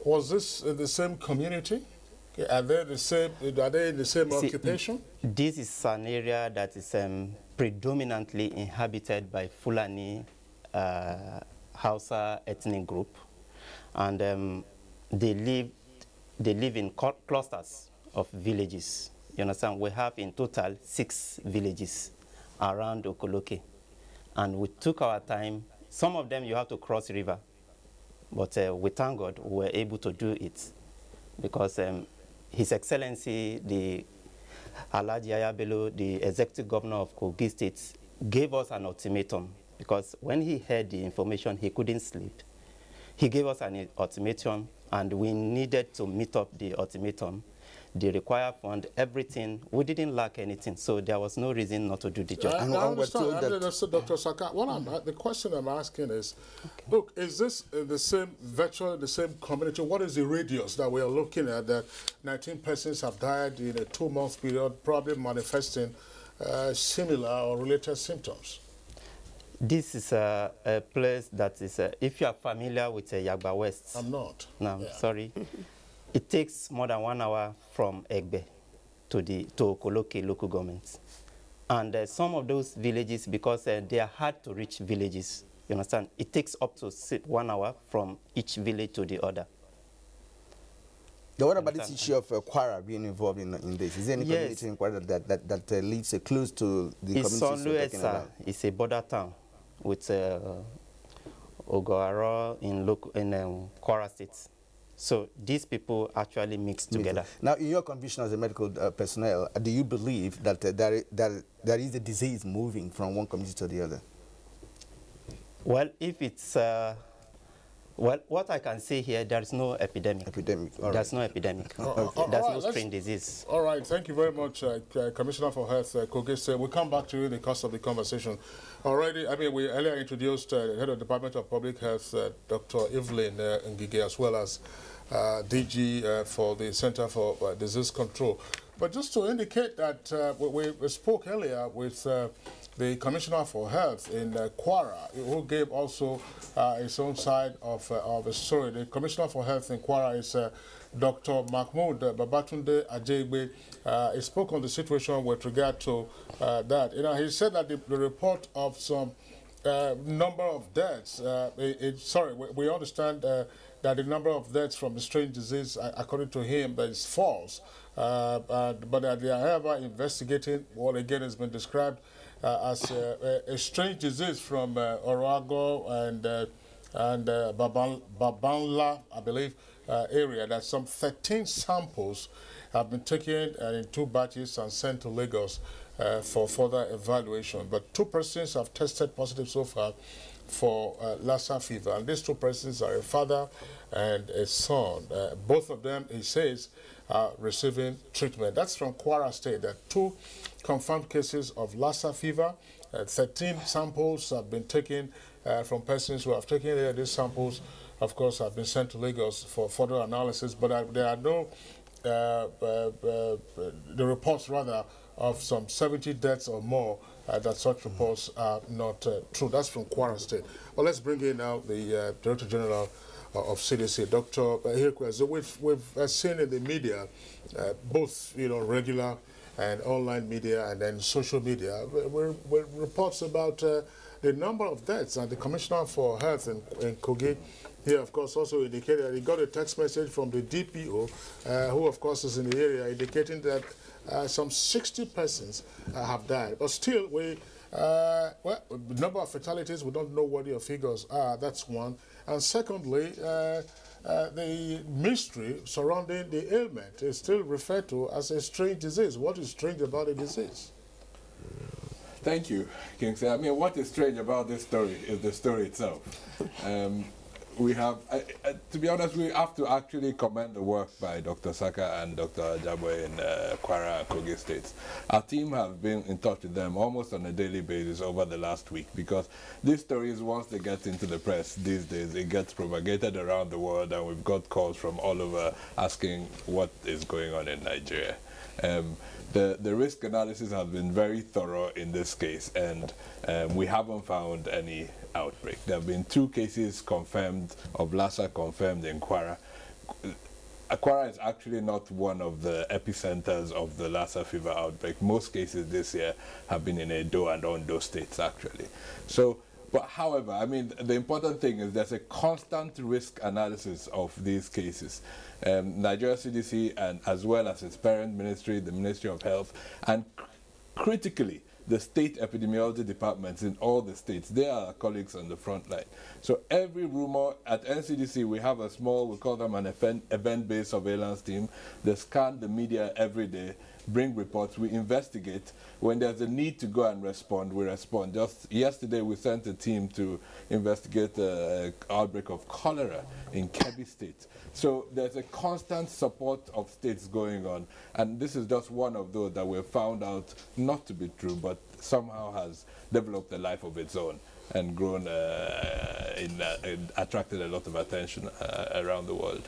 Speaker 2: was this in the same community? Are they the same? Are they in the same occupation?
Speaker 13: This is an area that is predominantly inhabited by Fulani Hausa ethnic group, and they live in clusters of villages. You understand? We have in total 6 villages around Okoloke, and we took our time. Some of them you have to cross river, but we thank God we were able to do it because His Excellency, the Alhaji Yahaya Bello, the Executive Governor of Kogi State, gave us an ultimatum because when he heard the information, he couldn't sleep. He gave us an ultimatum, and we needed to meet up the ultimatum, the required fund, everything. We didn't lack anything, so there was no reason not to do the job.
Speaker 2: I understand. Dr. Saka, the question I'm asking is, look, is this virtually the same community? What is the radius that we are looking at that 19 persons have died in a 2-month period, probably manifesting similar or related symptoms?
Speaker 13: This is a place that is, if you are familiar with Yagba West.
Speaker 2: I'm not.
Speaker 13: No, yeah. Sorry. It takes more than 1 hour from Egbe to Okoloke local government. And some of those villages, because they are hard to reach villages, you understand, it takes up to 1 hour from each village to the other.
Speaker 1: Now, what about this issue of Kwara being involved in this? Is there any community in Kwara that lives close to the communities you're talking about?
Speaker 13: It's a border town with Ogoaro in Kwara State. So these people actually mix together.
Speaker 1: Now, in your conviction as a medical personnel, do you believe that there is a disease moving from one community to the other?
Speaker 13: Well, if it's well, what I can say here, there is no epidemic. There's no epidemic. There's no strain disease.
Speaker 2: All right. Thank you very much, Commissioner for Health, Kogi. We'll come back to you in the course of the conversation. Already, we earlier introduced the Head of the Department of Public Health, Dr. Evelyn Ngige, as well as DG for the Center for Disease Control. But just to indicate that we spoke earlier with the Commissioner for Health in Kwara, who gave also his own side of the story. The Commissioner for Health in Kwara is Dr. Mahmoud Babatunde Ajegbe. He spoke on the situation with regard to that. You know, he said that the report of some number of deaths, we understand that the number of deaths from the strange disease, according to him, that is false. But that they are however investigating what again has been described as a strange disease from Orago and Babanla, I believe, area. That some 13 samples have been taken in 2 batches and sent to Lagos for further evaluation. But 2 persons have tested positive so far for Lassa fever, and these 2 persons are a father and a son. Both of them, he says, are receiving treatment. That's from Kwara State. There are 2 confirmed cases of Lassa fever. 13 samples have been taken from persons who have taken it. These samples, of course, have been sent to Lagos for further analysis, but there are no, the reports rather, of some 70 deaths or more, that such reports are not true. That's from Kwara State. Well, let's bring in now the Director General of CDC, Dr. Hirkwe. So we've seen in the media, both regular and online media and then social media, reports about the number of deaths. And the Commissioner for Health in Kogi here, of course, also indicated that he got a text message from the DPO, who, of course, is in the area, indicating that some 60 persons have died. But still, well, the number of fatalities, we don't know what your figures are. That's one. And secondly, the mystery surrounding the ailment is still referred to as a strange disease. What is strange about the disease?
Speaker 12: Thank you, Kingsley. I mean, what is strange about this story is the story itself. We have, to be honest, we have to actually commend the work by Dr. Saka and Dr. Jabwe in Kwara and Kogi states. Our team have been in touch with them almost on a daily basis over the last week, because these stories, once they get into the press these days, it gets propagated around the world, and we've got calls from all over asking what is going on in Nigeria. The risk analysis has been very thorough in this case, and we haven't found any outbreak. There have been 2 cases confirmed of Lassa confirmed in Kwara. Kwara is actually not one of the epicenters of the Lassa fever outbreak. Most cases this year have been in Edo and Ondo states, actually. So, but however, I mean, the important thing is there's a constant risk analysis of these cases. Nigeria CDC, and as well as its parent ministry, the Ministry of Health, and critically, the state epidemiology departments in all the states, they are our colleagues on the front line. So every rumor at NCDC, we have a small, we call them an event-based surveillance team. They scan the media every day, bring reports, we investigate. When there's a need to go and respond, we respond. Just yesterday, we sent a team to investigate the outbreak of cholera in Kebbi State. So there's a constant support of states going on, and this is just one of those that we've found out not to be true, but somehow has developed a life of its own and grown, attracted a lot of attention around the world.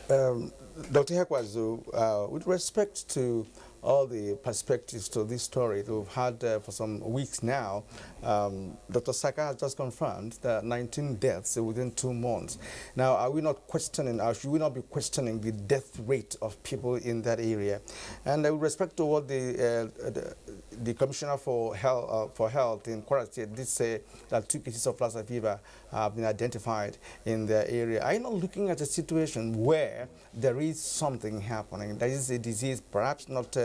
Speaker 1: Dr. Hekwazu, with respect to all the perspectives to this story that we've had for some weeks now, Dr. Saka has just confirmed that 19 deaths within 2 months. Now, are we not questioning, or should we not be questioning the death rate of people in that area? And with respect to what the Commissioner for Health in Kwara State did say, that 2 cases of Lassa fever have been identified in the area. Are you not looking at a situation where there is something happening? There is a disease, perhaps not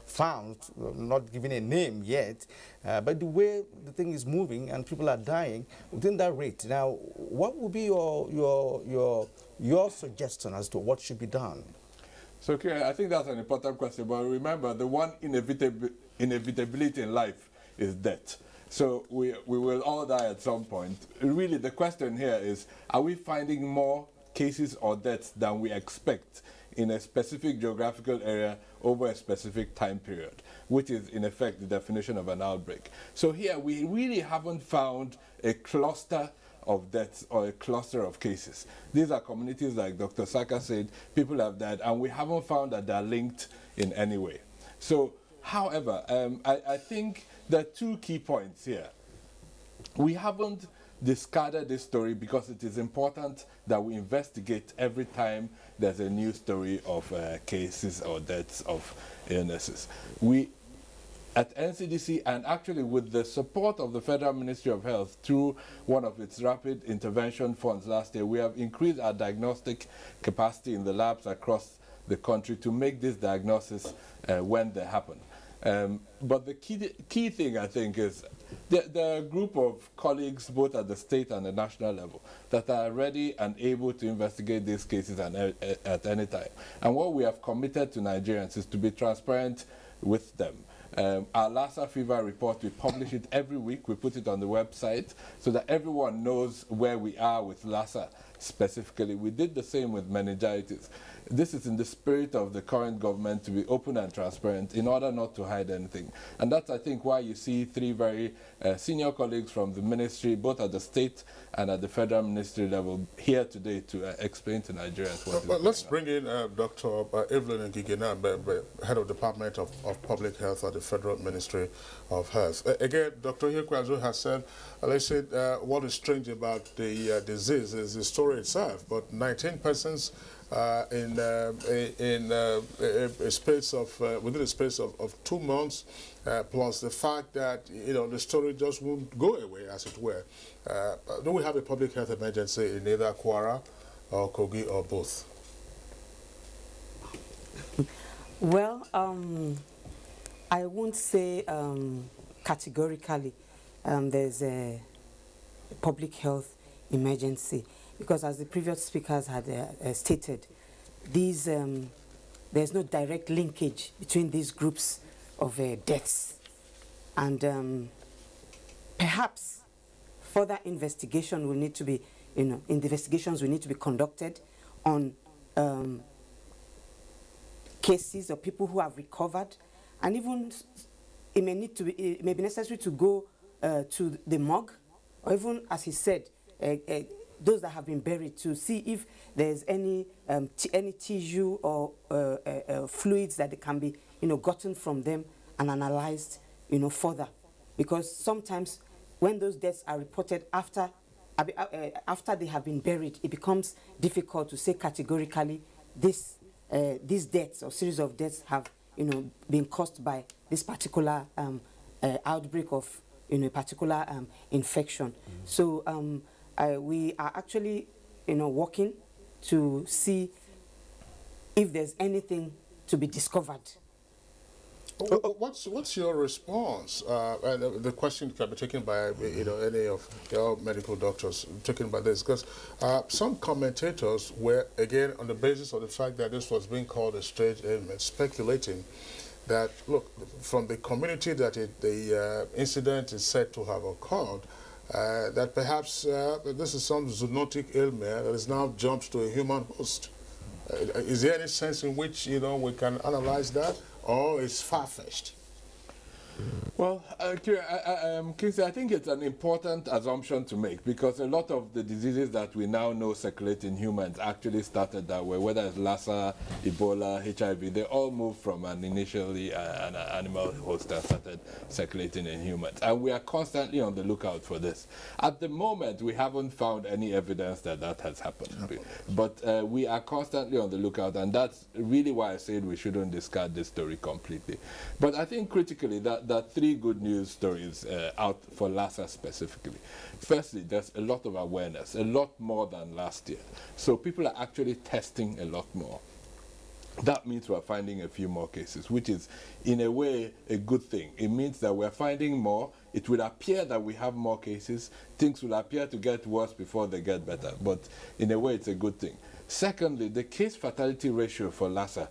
Speaker 1: found, not given a name yet, but the way the thing is moving and people are dying within that rate. Now, what would be your suggestion as to what should be done?
Speaker 12: So, okay, I think that's an important question, but remember, the one inevitability in life is death. So we will all die at some point. Really, the question here is, are we finding more cases or deaths than we expect in a specific geographical area over a specific time period, which is, in effect, the definition of an outbreak? So here, we really haven't found a cluster of deaths or a cluster of cases. These are communities, like Dr. Saka said, people have died, and we haven't found that they're linked in any way. So, however, I think there are 2 key points here. we haven't discarded this story because it is important that we investigate every time there's a new story of cases or deaths of illnesses. We at NCDC, and actually with the support of the Federal Ministry of Health through one of its rapid intervention funds last year, we have increased our diagnostic capacity in the labs across the country to make this diagnosis when they happen. But the key thing, I think, is there are a group of colleagues, both at the state and the national level, that are ready and able to investigate these cases at any time. And what we have committed to Nigerians is to be transparent with them. Our Lassa fever report, we publish it every week. We put it on the website so that everyone knows where we are with Lassa specifically. We did the same with meningitis. This is in the spirit of the current government to be open and transparent in order not to hide anything. And that's, I think, why you see three very senior colleagues from the ministry, both at the state and at the federal ministry level, here today to explain to Nigerians what is going on.
Speaker 2: Let's bring in Dr. Evelyn Ngigena, Head of Department of Public Health at the Federal Ministry of Health. Again, Dr. Hikwazu has said, let's say, what is strange about the disease is the story itself, but 19 persons in a space of within a space of 2 months, plus the fact that the story just won't go away, as it were. Do we have a public health emergency in either Kwara or Kogi or both?
Speaker 14: Well, I won't say categorically there's a public health emergency, because as the previous speakers had stated, there's no direct linkage between these groups of deaths. And perhaps further investigation will need to be, investigations will need to be conducted on cases of people who have recovered, and even it may be necessary to go to the morgue, or even, as he said, those that have been buried, to see if there's any tissue or fluids that can be gotten from them and analyzed further, because sometimes when those deaths are reported after they have been buried, it becomes difficult to say categorically these deaths or series of deaths have been caused by this particular outbreak of a particular infection. So we are actually working to see if there's anything to be discovered.
Speaker 2: What's your response? And the question can be taken by any of your medical doctors taken by this, because some commentators were, again, on the basis of the fact that this was being called a strange ailment, speculating that, look, from the community that the incident is said to have occurred, that perhaps this is some zoonotic ailment that has now jumped to a human host. Is there any sense in which we can analyze that, or is far-fetched?
Speaker 12: Well, Kingsley, I think it's an important assumption to make, because a lot of the diseases that we now know circulate in humans actually started that way, whether it's Lassa, Ebola, HIV, they all moved from initially an animal host that started circulating in humans. And we are constantly on the lookout for this. At the moment, we haven't found any evidence that that has happened. But we are constantly on the lookout, and that's really why I said we shouldn't discard this story completely. But I think critically that three good news stories out for Lassa specifically. Firstly, there's a lot of awareness, a lot more than last year. So people are actually testing a lot more. That means we're finding a few more cases, which is, in a way, a good thing. It means that we're finding more. It will appear that we have more cases. Things will appear to get worse before they get better. But in a way, it's a good thing. Secondly, the case fatality ratio for Lassa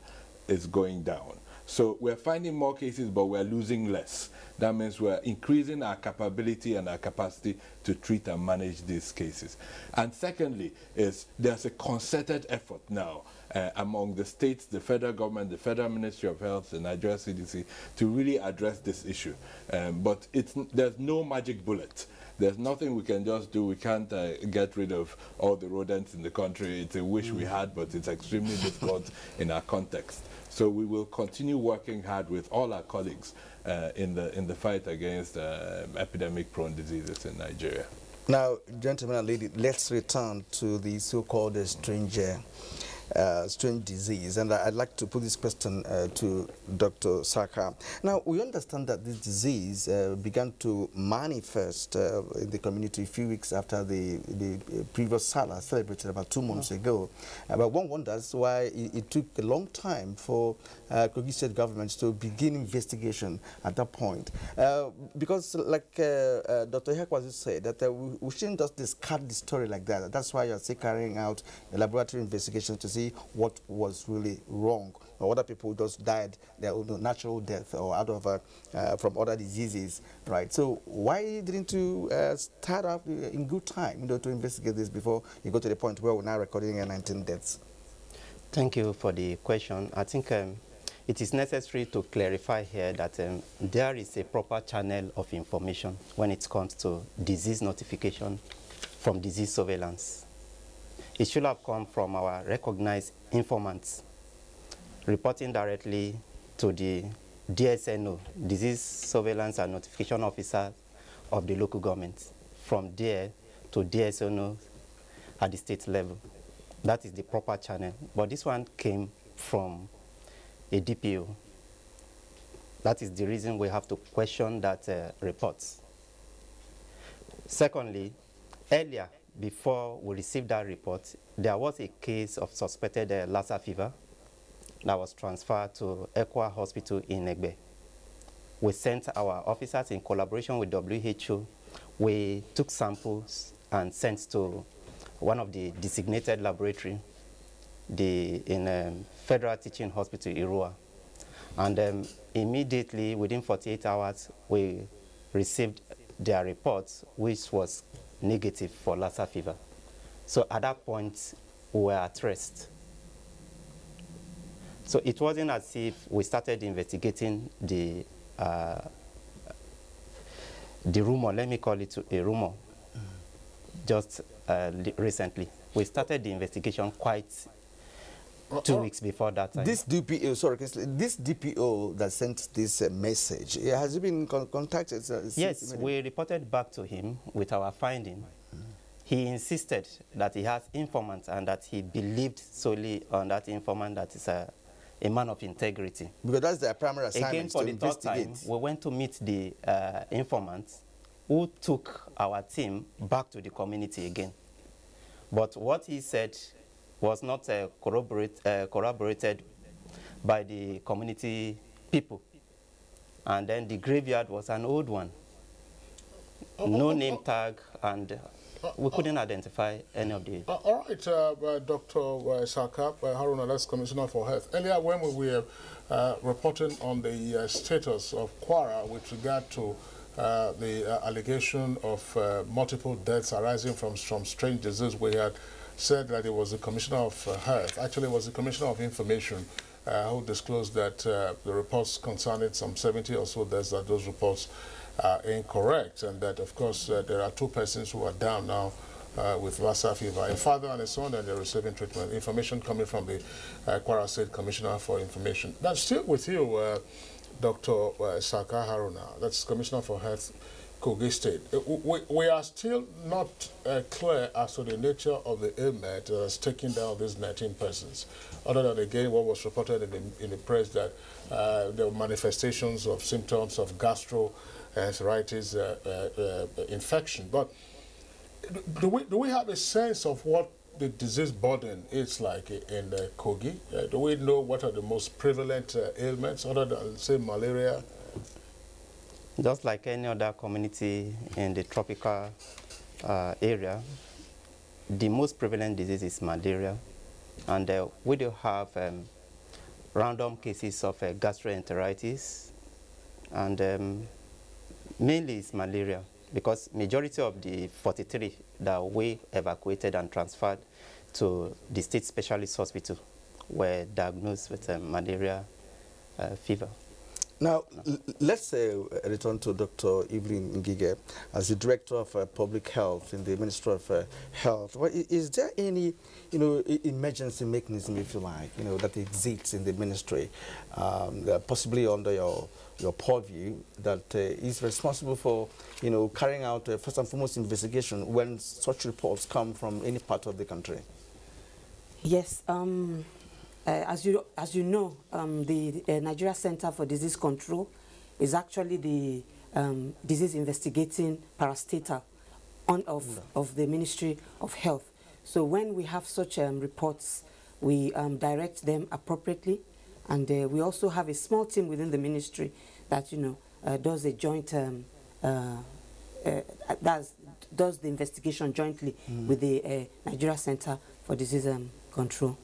Speaker 12: is going down. So we're finding more cases, but we're losing less. That means we're increasing our capability and our capacity to treat and manage these cases. And secondly, there's a concerted effort now among the states, the federal government, the Federal Ministry of Health, the Nigerian CDC, to really address this issue. But there's no magic bullet. There's nothing we can just do. We can't get rid of all the rodents in the country. It's a wish we had, but it's extremely difficult in our context. So we will continue working hard with all our colleagues in the fight against epidemic-prone diseases in Nigeria.
Speaker 1: Now, gentlemen and ladies, let's return to the so-called strange disease. And I'd like to put this question to Dr. Saka. Now, we understand that this disease began to manifest in the community a few weeks after the previous Salah celebrated about 2 months ago. But one wonders why it took a long time for Kogi State government to begin investigation at that point. Because like Dr. Hekwazi said, that we shouldn't just discard the story like that. That's why you're still carrying out a laboratory investigation to see what was really wrong, or other people just died their natural death or out of from other diseases, right? So why didn't you start up in good time, to investigate this before you go to the point where we're now recording 19 deaths?
Speaker 13: Thank you for the question. I think it is necessary to clarify here that there is a proper channel of information when it comes to disease notification from disease surveillance. It should have come from our recognized informants, reporting directly to the DSNO, Disease Surveillance and Notification Officer of the local government, from there to DSNO at the state level. That is the proper channel. But this one came from a DPO. That is the reason we have to question that report. Secondly, earlier, before we received that report, there was a case of suspected Lassa fever that was transferred to Ekwa Hospital in Egbe. We sent our officers in collaboration with WHO. We took samples and sent to one of the designated laboratory in Federal Teaching Hospital, Irua. And immediately, within 48 hours, we received their reports, which was negative for Lassa fever. So at that point, we were at rest. So it wasn't as if we started investigating the rumor, let me call it a rumor, just recently. We started the investigation quite 2 weeks before that time.
Speaker 1: This DPO, sorry, this DPO that sent this message, has he been contacted?
Speaker 13: Yes, we reported back to him with our finding. He insisted that he has informants and that he believed solely on that informant that is a man of integrity.
Speaker 1: Because that's their primary assignment.
Speaker 13: Again, for the third time, we went to meet the informants who took our team back to the community again. But what he said was not corroborated by the community people. And then the graveyard was an old one. No name tag, and we couldn't identify any of the...
Speaker 2: All right, Dr. Saka Haruna, that's Commissioner for Health. Earlier when we were reporting on the status of Kwara with regard to the allegation of multiple deaths arising from strange disease, we had said that it was the Commissioner of Health, actually it was the Commissioner of Information who disclosed that the reports concerning some 70 or so deaths, that those reports are incorrect, and that of course there are 2 persons who are down now with Lassa fever, a father and a son, and they're receiving treatment. Information coming from the Kwara State Commissioner for Information. Now still with you, Dr. Saka Haruna, that's Commissioner for Health, Kogi State. We are still not clear as to the nature of the ailment that's taking down these 19 persons, other than, again, what was reported in the press that there were manifestations of symptoms of gastroenteritis infection. But do we have a sense of what the disease burden is like in Kogi? Do we know what are the most prevalent ailments, other than, say, malaria?
Speaker 13: Just like any other community in the tropical area, the most prevalent disease is malaria. And we do have random cases of gastroenteritis. And mainly it's malaria, because majority of the 43 that we evacuated and transferred to the state specialist hospital were diagnosed with malaria fever.
Speaker 1: Now, let's return to Dr. Evelyn Ngige as the Director of Public Health in the Ministry of Health. Well, is there any, emergency mechanism, if you like, that exists in the ministry, possibly under your purview, that is responsible for, carrying out first and foremost investigation when such reports come from any part of the country?
Speaker 14: Yes. As you know, the Nigeria Center for Disease Control is actually the disease investigating parastatal of the Ministry of Health. So when we have such reports, we direct them appropriately, and we also have a small team within the ministry that does a joint does the investigation jointly with the Nigeria Center for Disease Control.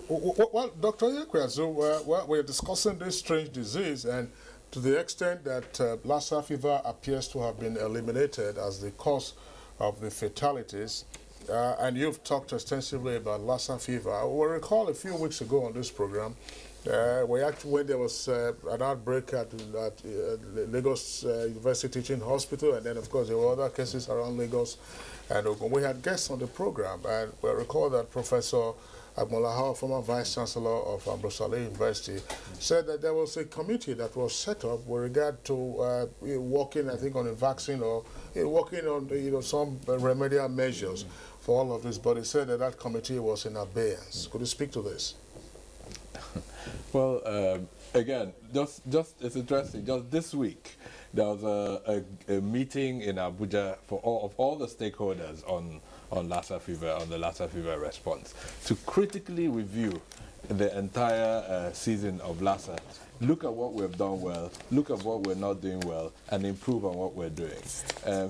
Speaker 2: Well, Dr. Ekweazu, we're discussing this strange disease, and to the extent that Lassa fever appears to have been eliminated as the cause of the fatalities, and you've talked extensively about Lassa fever. I will recall a few weeks ago on this program, when there was an outbreak at Lagos University Teaching Hospital, and then of course there were other cases around Lagos, and we had guests on the program, and we recall that Professor Agmolaha, former Vice Chancellor of Abuja University, said that there was a committee that was set up with regard to working, I think, on a vaccine or working on some remedial measures for all of this. But he said that that committee was in abeyance. Could you speak to this?
Speaker 12: Well, again, just it's interesting. Just this week, there was a meeting in Abuja for all the stakeholders on Lassa fever, on the Lassa fever response, to critically review the entire season of Lassa, look at what we've done well, look at what we're not doing well, and improve on what we're doing.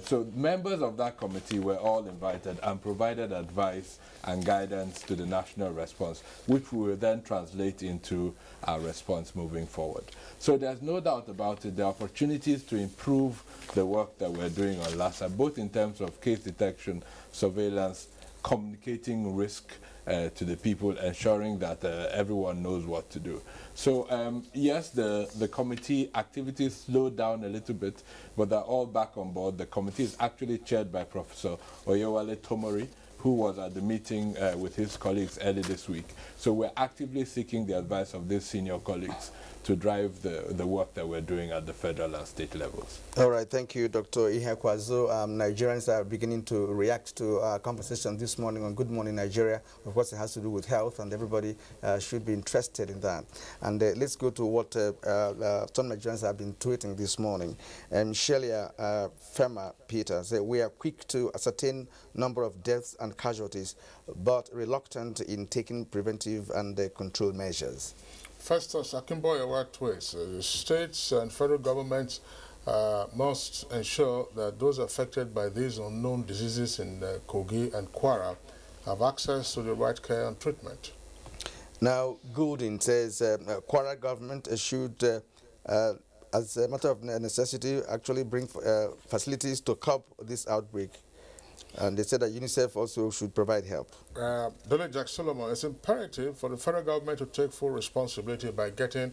Speaker 12: So members of that committee were all invited and provided advice and guidance to the national response, which we will then translate into our response moving forward. So there's no doubt about it, the opportunities to improve the work that we're doing on Lassa, both in terms of case detection, surveillance, communicating risk to the people, ensuring that everyone knows what to do. So yes, the committee activities slowed down a little bit, but they're all back on board. The committee is actually chaired by Professor Oyewale Tomori, who was at the meeting with his colleagues early this week. So we're actively seeking the advice of these senior colleagues to drive the work that we're doing at the federal and state levels.
Speaker 1: All right, thank you, Dr. Ihekwazu. Nigerians are beginning to react to our conversation this morning on Good Morning Nigeria. Of course, it has to do with health, and everybody should be interested in that. And let's go to what some Nigerians have been tweeting this morning. Shelia Fema Peter said, "We are quick to ascertain number of deaths and casualties, but reluctant in taking preventive and control measures."
Speaker 2: Festus Akimboye tweets, states and federal governments must ensure that those affected by these unknown diseases in Kogi and Kwara have access to the right care and treatment.
Speaker 1: Now, Goulding says Kwara government should, as a matter of necessity, actually bring facilities to curb this outbreak. And they said that UNICEF also should provide help.
Speaker 2: Dele Jack Solomon, it's imperative for the federal government to take full responsibility by getting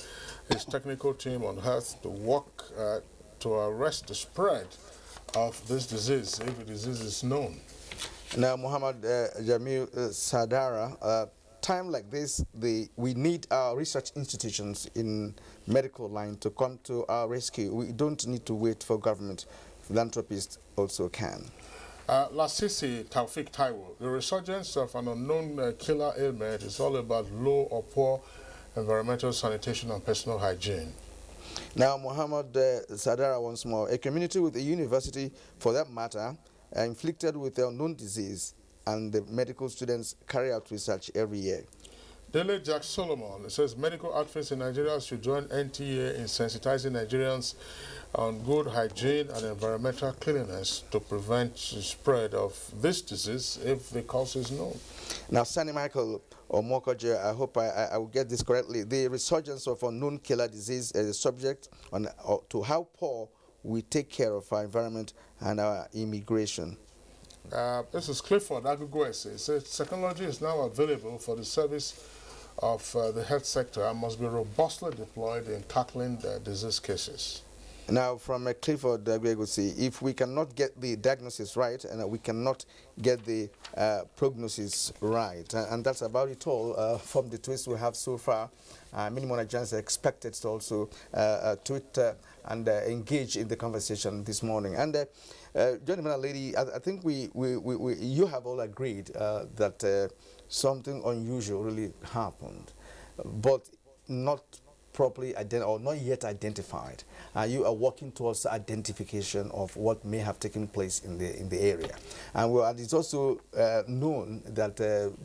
Speaker 2: its technical team on earth to work to arrest the spread of this disease, if the disease is known.
Speaker 1: Now, Muhammad Jamil Sadara, time like this, we need our research institutions in medical line to come to our rescue. We don't need to wait for government. Philanthropists also can.
Speaker 2: Lasisi Taufik Taiwo, the resurgence of an unknown killer ailment is all about low or poor environmental sanitation and personal hygiene.
Speaker 1: Now, Muhammad Sadara once more, a community with a university, for that matter, inflicted with the unknown disease, and the medical students carry out research every year.
Speaker 2: Dele Jack Solomon says medical outfits in Nigeria should join NTA in sensitizing Nigerians on good hygiene and environmental cleanliness to prevent the spread of this disease if the cause is known.
Speaker 1: Now, Sani Michael Omokoje, I hope I will get this correctly. The resurgence of unknown killer disease is a subject to how poor we take care of our environment and our immigration.
Speaker 2: This is Clifford Agugwese. It says technology is now available for the service of the health sector must be robustly deployed in tackling the disease cases.
Speaker 1: Now, from Clifford Agbegosi, if we cannot get the diagnosis right and we cannot get the prognosis right, and that's about it all from the twist we have so far. Many more Nigerians are expected to also tweet and engage in the conversation this morning. And gentlemen and lady, I think you have all agreed that something unusual really happened, but not properly or not yet identified. You are working towards identification of what may have taken place in the area, and it's also known that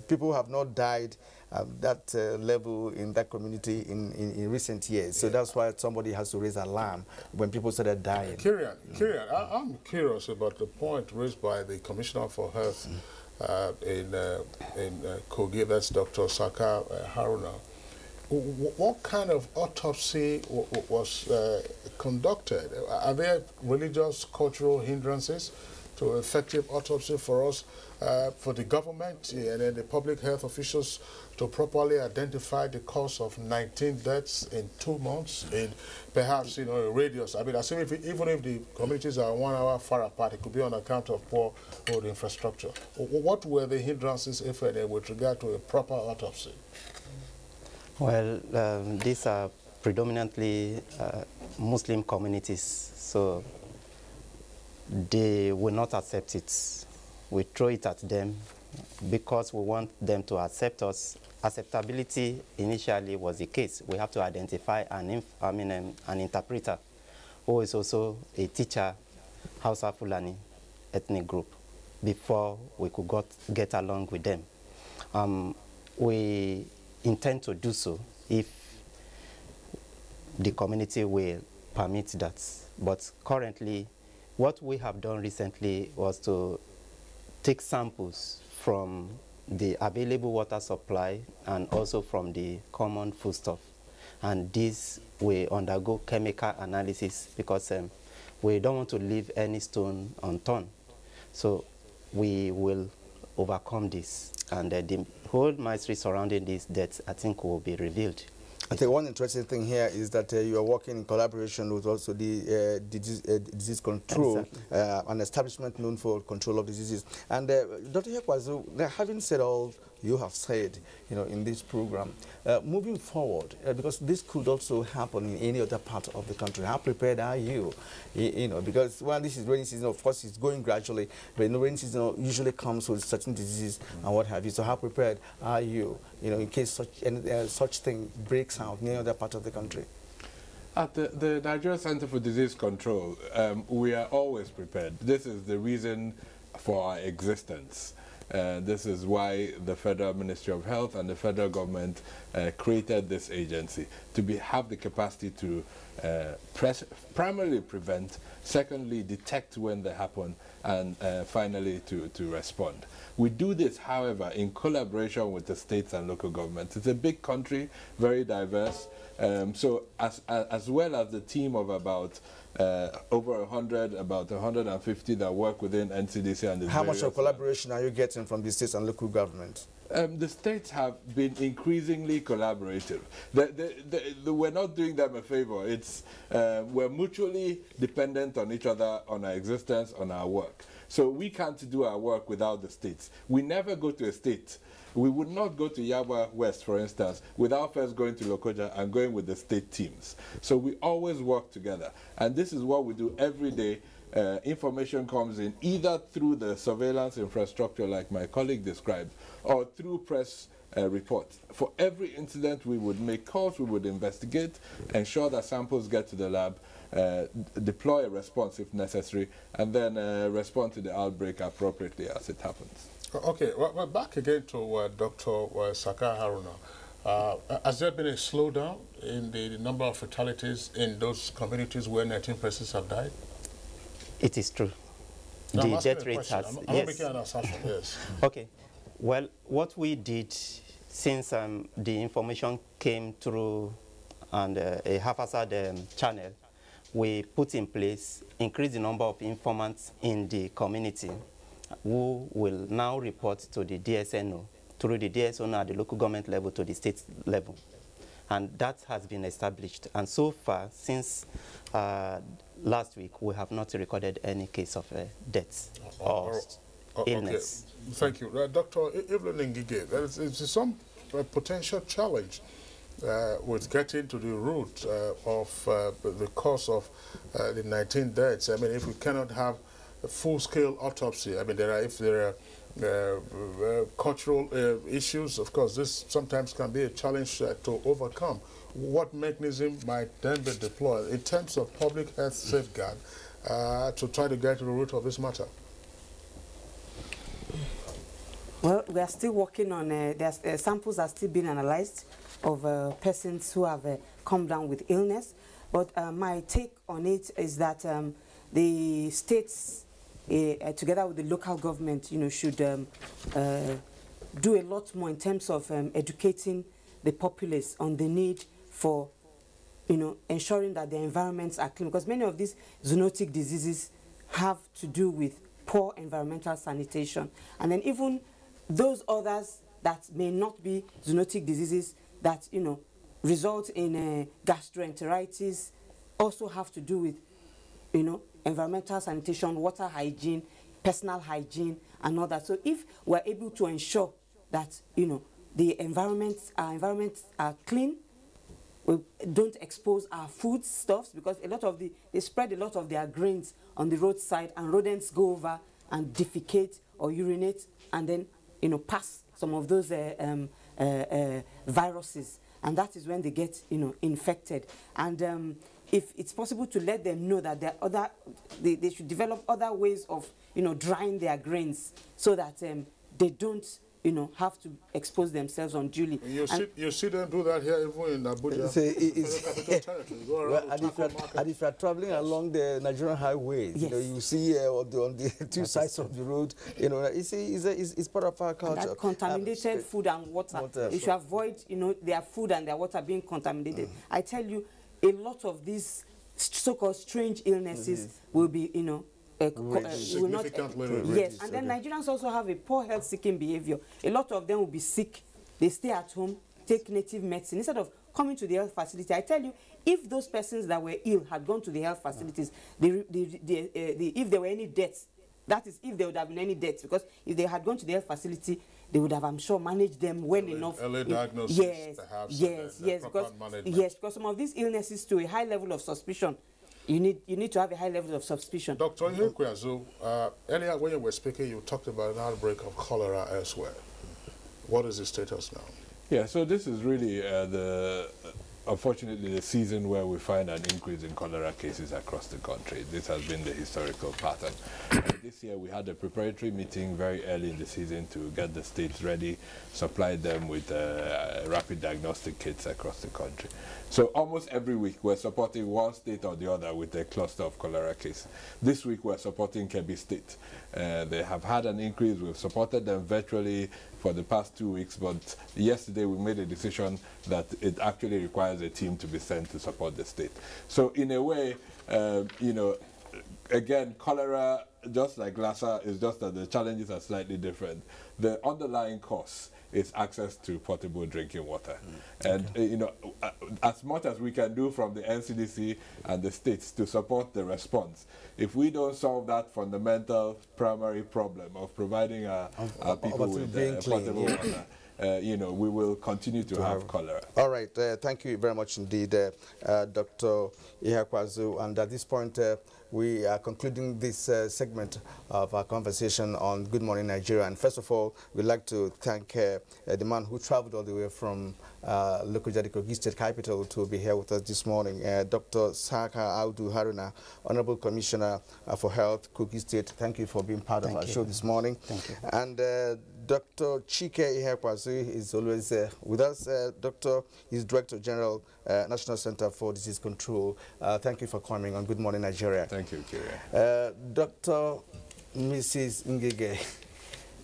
Speaker 1: people have not died at that level in that community in recent years. So that's why somebody has to raise alarm when people started dying.
Speaker 2: Kirian, I'm curious about the point raised by the Commissioner for Health in Kogi. That's Dr. Saka Haruna. What kind of autopsy was conducted? Are there religious, cultural hindrances to effective autopsy for us, for the government and then the public health officials to properly identify the cause of 19 deaths in 2 months in perhaps, a radius? I mean, even if the communities are 1 hour far apart, it could be on account of poor road infrastructure. What were the hindrances, if any, with regard to a proper autopsy?
Speaker 13: Well, these are predominantly Muslim communities, so they will not accept it. We throw it at them because we want them to accept us. Acceptability initially was the case. We have to identify an interpreter who is also a teacher, Hausa Fulani ethnic group, before we could get along with them. We intend to do so if the community will permit that. But currently, what we have done recently was to take samples from the available water supply and also from the common foodstuff. And this will undergo chemical analysis because we don't want to leave any stone unturned. So we will overcome this. And the whole mystery surrounding these deaths, I think, will be revealed.
Speaker 1: I think one interesting thing here is that you are working in collaboration with also the disease control, an establishment known for control of diseases. And Dr. Hekwazu, having said all you have said, in this program, moving forward, because this could also happen in any other part of the country. How prepared are you? Because while this is rainy season, of course, it's going gradually, but rainy season usually comes with certain diseases and what have you. So how prepared are you, in case such thing breaks out in any other part of the country?
Speaker 12: At the Nigerian Center for Disease Control, we are always prepared. This is the reason for our existence. This is why the Federal Ministry of Health and the federal government created this agency, to have the capacity to primarily prevent, secondly detect when they happen, and finally to respond. We do this, however, in collaboration with the states and local governments. It's a big country, very diverse. So as well as the team of about over 100, about 150 that work within NCDC and the
Speaker 1: How much of collaboration are you getting from the states and local governments?
Speaker 12: The states have been increasingly collaborative. We're not doing them a favor. We're mutually dependent on each other, on our existence, on our work. So we can't do our work without the states. We never go to a state. We would not go to Yaba West, for instance, without first going to Lokoja and going with the state teams. So we always work together. And this is what we do every day. Information comes in either through the surveillance infrastructure like my colleague described, or through press reports. For every incident, we would make calls, we would investigate, ensure that samples get to the lab, deploy a response if necessary, and then respond to the outbreak appropriately as it happens.
Speaker 2: Okay, well, back again to Dr. Saka Haruna. Has there been a slowdown in the number of fatalities in those communities where 19 persons have died?
Speaker 13: It is true.
Speaker 2: No,
Speaker 13: the death rate has...
Speaker 2: I'm not making an assumption, yes.
Speaker 13: Okay. Well, what we did since the information came through and a haphazard channel, we put in place, increase the number of informants in the community who will now report to the DSNO through the DSO at the local government level to the state level. And that has been established. And so far, since last week, we have not recorded any case of death or illness.
Speaker 2: Okay. Thank you. Dr. Evelyn Ngige, there is some potential challenge with getting to the root of the cause of the 19 deaths. I mean, if we cannot have a full-scale autopsy, I mean, if there are cultural issues, of course, this sometimes can be a challenge to overcome. What mechanism might then be deployed in terms of public health safeguard to try to get to the root of this matter?
Speaker 14: Well, we are still working on, samples are still being analyzed of persons who have come down with illness. But my take on it is that the states, together with the local government, should do a lot more in terms of educating the populace on the need for, ensuring that their environments are clean. Because many of these zoonotic diseases have to do with poor environmental sanitation. And then even those others that may not be zoonotic diseases that, result in gastroenteritis also have to do with, environmental sanitation, water hygiene, personal hygiene, and all that. So if we're able to ensure that, our environments are clean, we don't expose our foodstuffs, because they spread a lot of their grains on the roadside, and rodents go over and defecate or urinate, and then, pass some of those viruses, and that is when they get, infected. And if it's possible to let them know that they should develop other ways of, drying their grains, so that they don't, have to expose themselves unduly.
Speaker 2: You see them do that here, even in Abuja.
Speaker 1: And if you're traveling along the Nigerian highways,
Speaker 14: yes,
Speaker 1: you see on the two sides of the road, it's part of our culture.
Speaker 14: And that contaminated food and water. You should avoid, their food and their water being contaminated. I tell you, a lot of these so-called strange illnesses will be, will not, yes, and then Nigerians also have a poor health-seeking behavior. A lot of them will be sick. They stay at home, take native medicine instead of coming to the health facility. I tell you, if those persons that were ill had gone to the health facilities, if there were any deaths, that is, if there would have been any deaths, because if they had gone to the health facility, they would have, I'm sure, managed them well enough.
Speaker 2: Early diagnosis,
Speaker 14: yes,
Speaker 2: perhaps,
Speaker 14: yes, because some of these illnesses, to a high level of suspicion, you need to have a high level of suspicion.
Speaker 2: Dr. Ihekweazu, earlier when you were speaking, you talked about an outbreak of cholera elsewhere. What is the status now?
Speaker 12: Yeah, so this is really unfortunately the season where we find an increase in cholera cases across the country. This has been the historical pattern. This year we had a preparatory meeting very early in the season to get the states ready, supply them with rapid diagnostic kits across the country. So almost every week we're supporting one state or the other with a cluster of cholera cases. This week we're supporting Kebbi State. They have had an increase. We've supported them virtually for the past 2 weeks, but yesterday we made a decision that it actually requires a team to be sent to support the state. So in a way, again, cholera, just like Lassa, is just that the challenges are slightly different. The underlying cause is access to potable drinking water. And, as much as we can do from the NCDC and the states to support the response, if we don't solve that fundamental primary problem of providing our people with potable water, we will continue to have cholera.
Speaker 1: All right, thank you very much indeed, Dr. Ihekweazu. And at this point, we are concluding this segment of our conversation on Good Morning Nigeria. And first of all, we'd like to thank the man who traveled all the way from Lokoja, the Kogi State capital, to be here with us this morning, Dr. Saka Audu Haruna, Honorable Commissioner for Health, Kogi State. Thank you for being part of our show this morning.
Speaker 13: Thank you.
Speaker 1: And Dr. Chike Ihekweazu is always with us. Doctor is Director General, National Center for Disease Control. Thank you for coming on Good Morning Nigeria.
Speaker 12: Thank you, Kyria.
Speaker 1: Dr. Mrs. Ngige,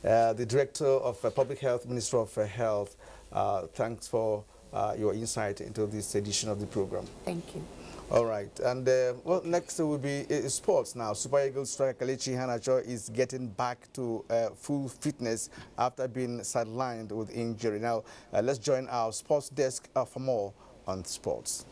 Speaker 1: the Director of Public Health, Minister of Health, thanks for your insight into this edition of the program.
Speaker 14: Thank you.
Speaker 1: All right, and well, next will be sports now. Super Eagles striker Kelechi Iheanacho is getting back to full fitness after being sidelined with injury. Now, let's join our sports desk for more on sports.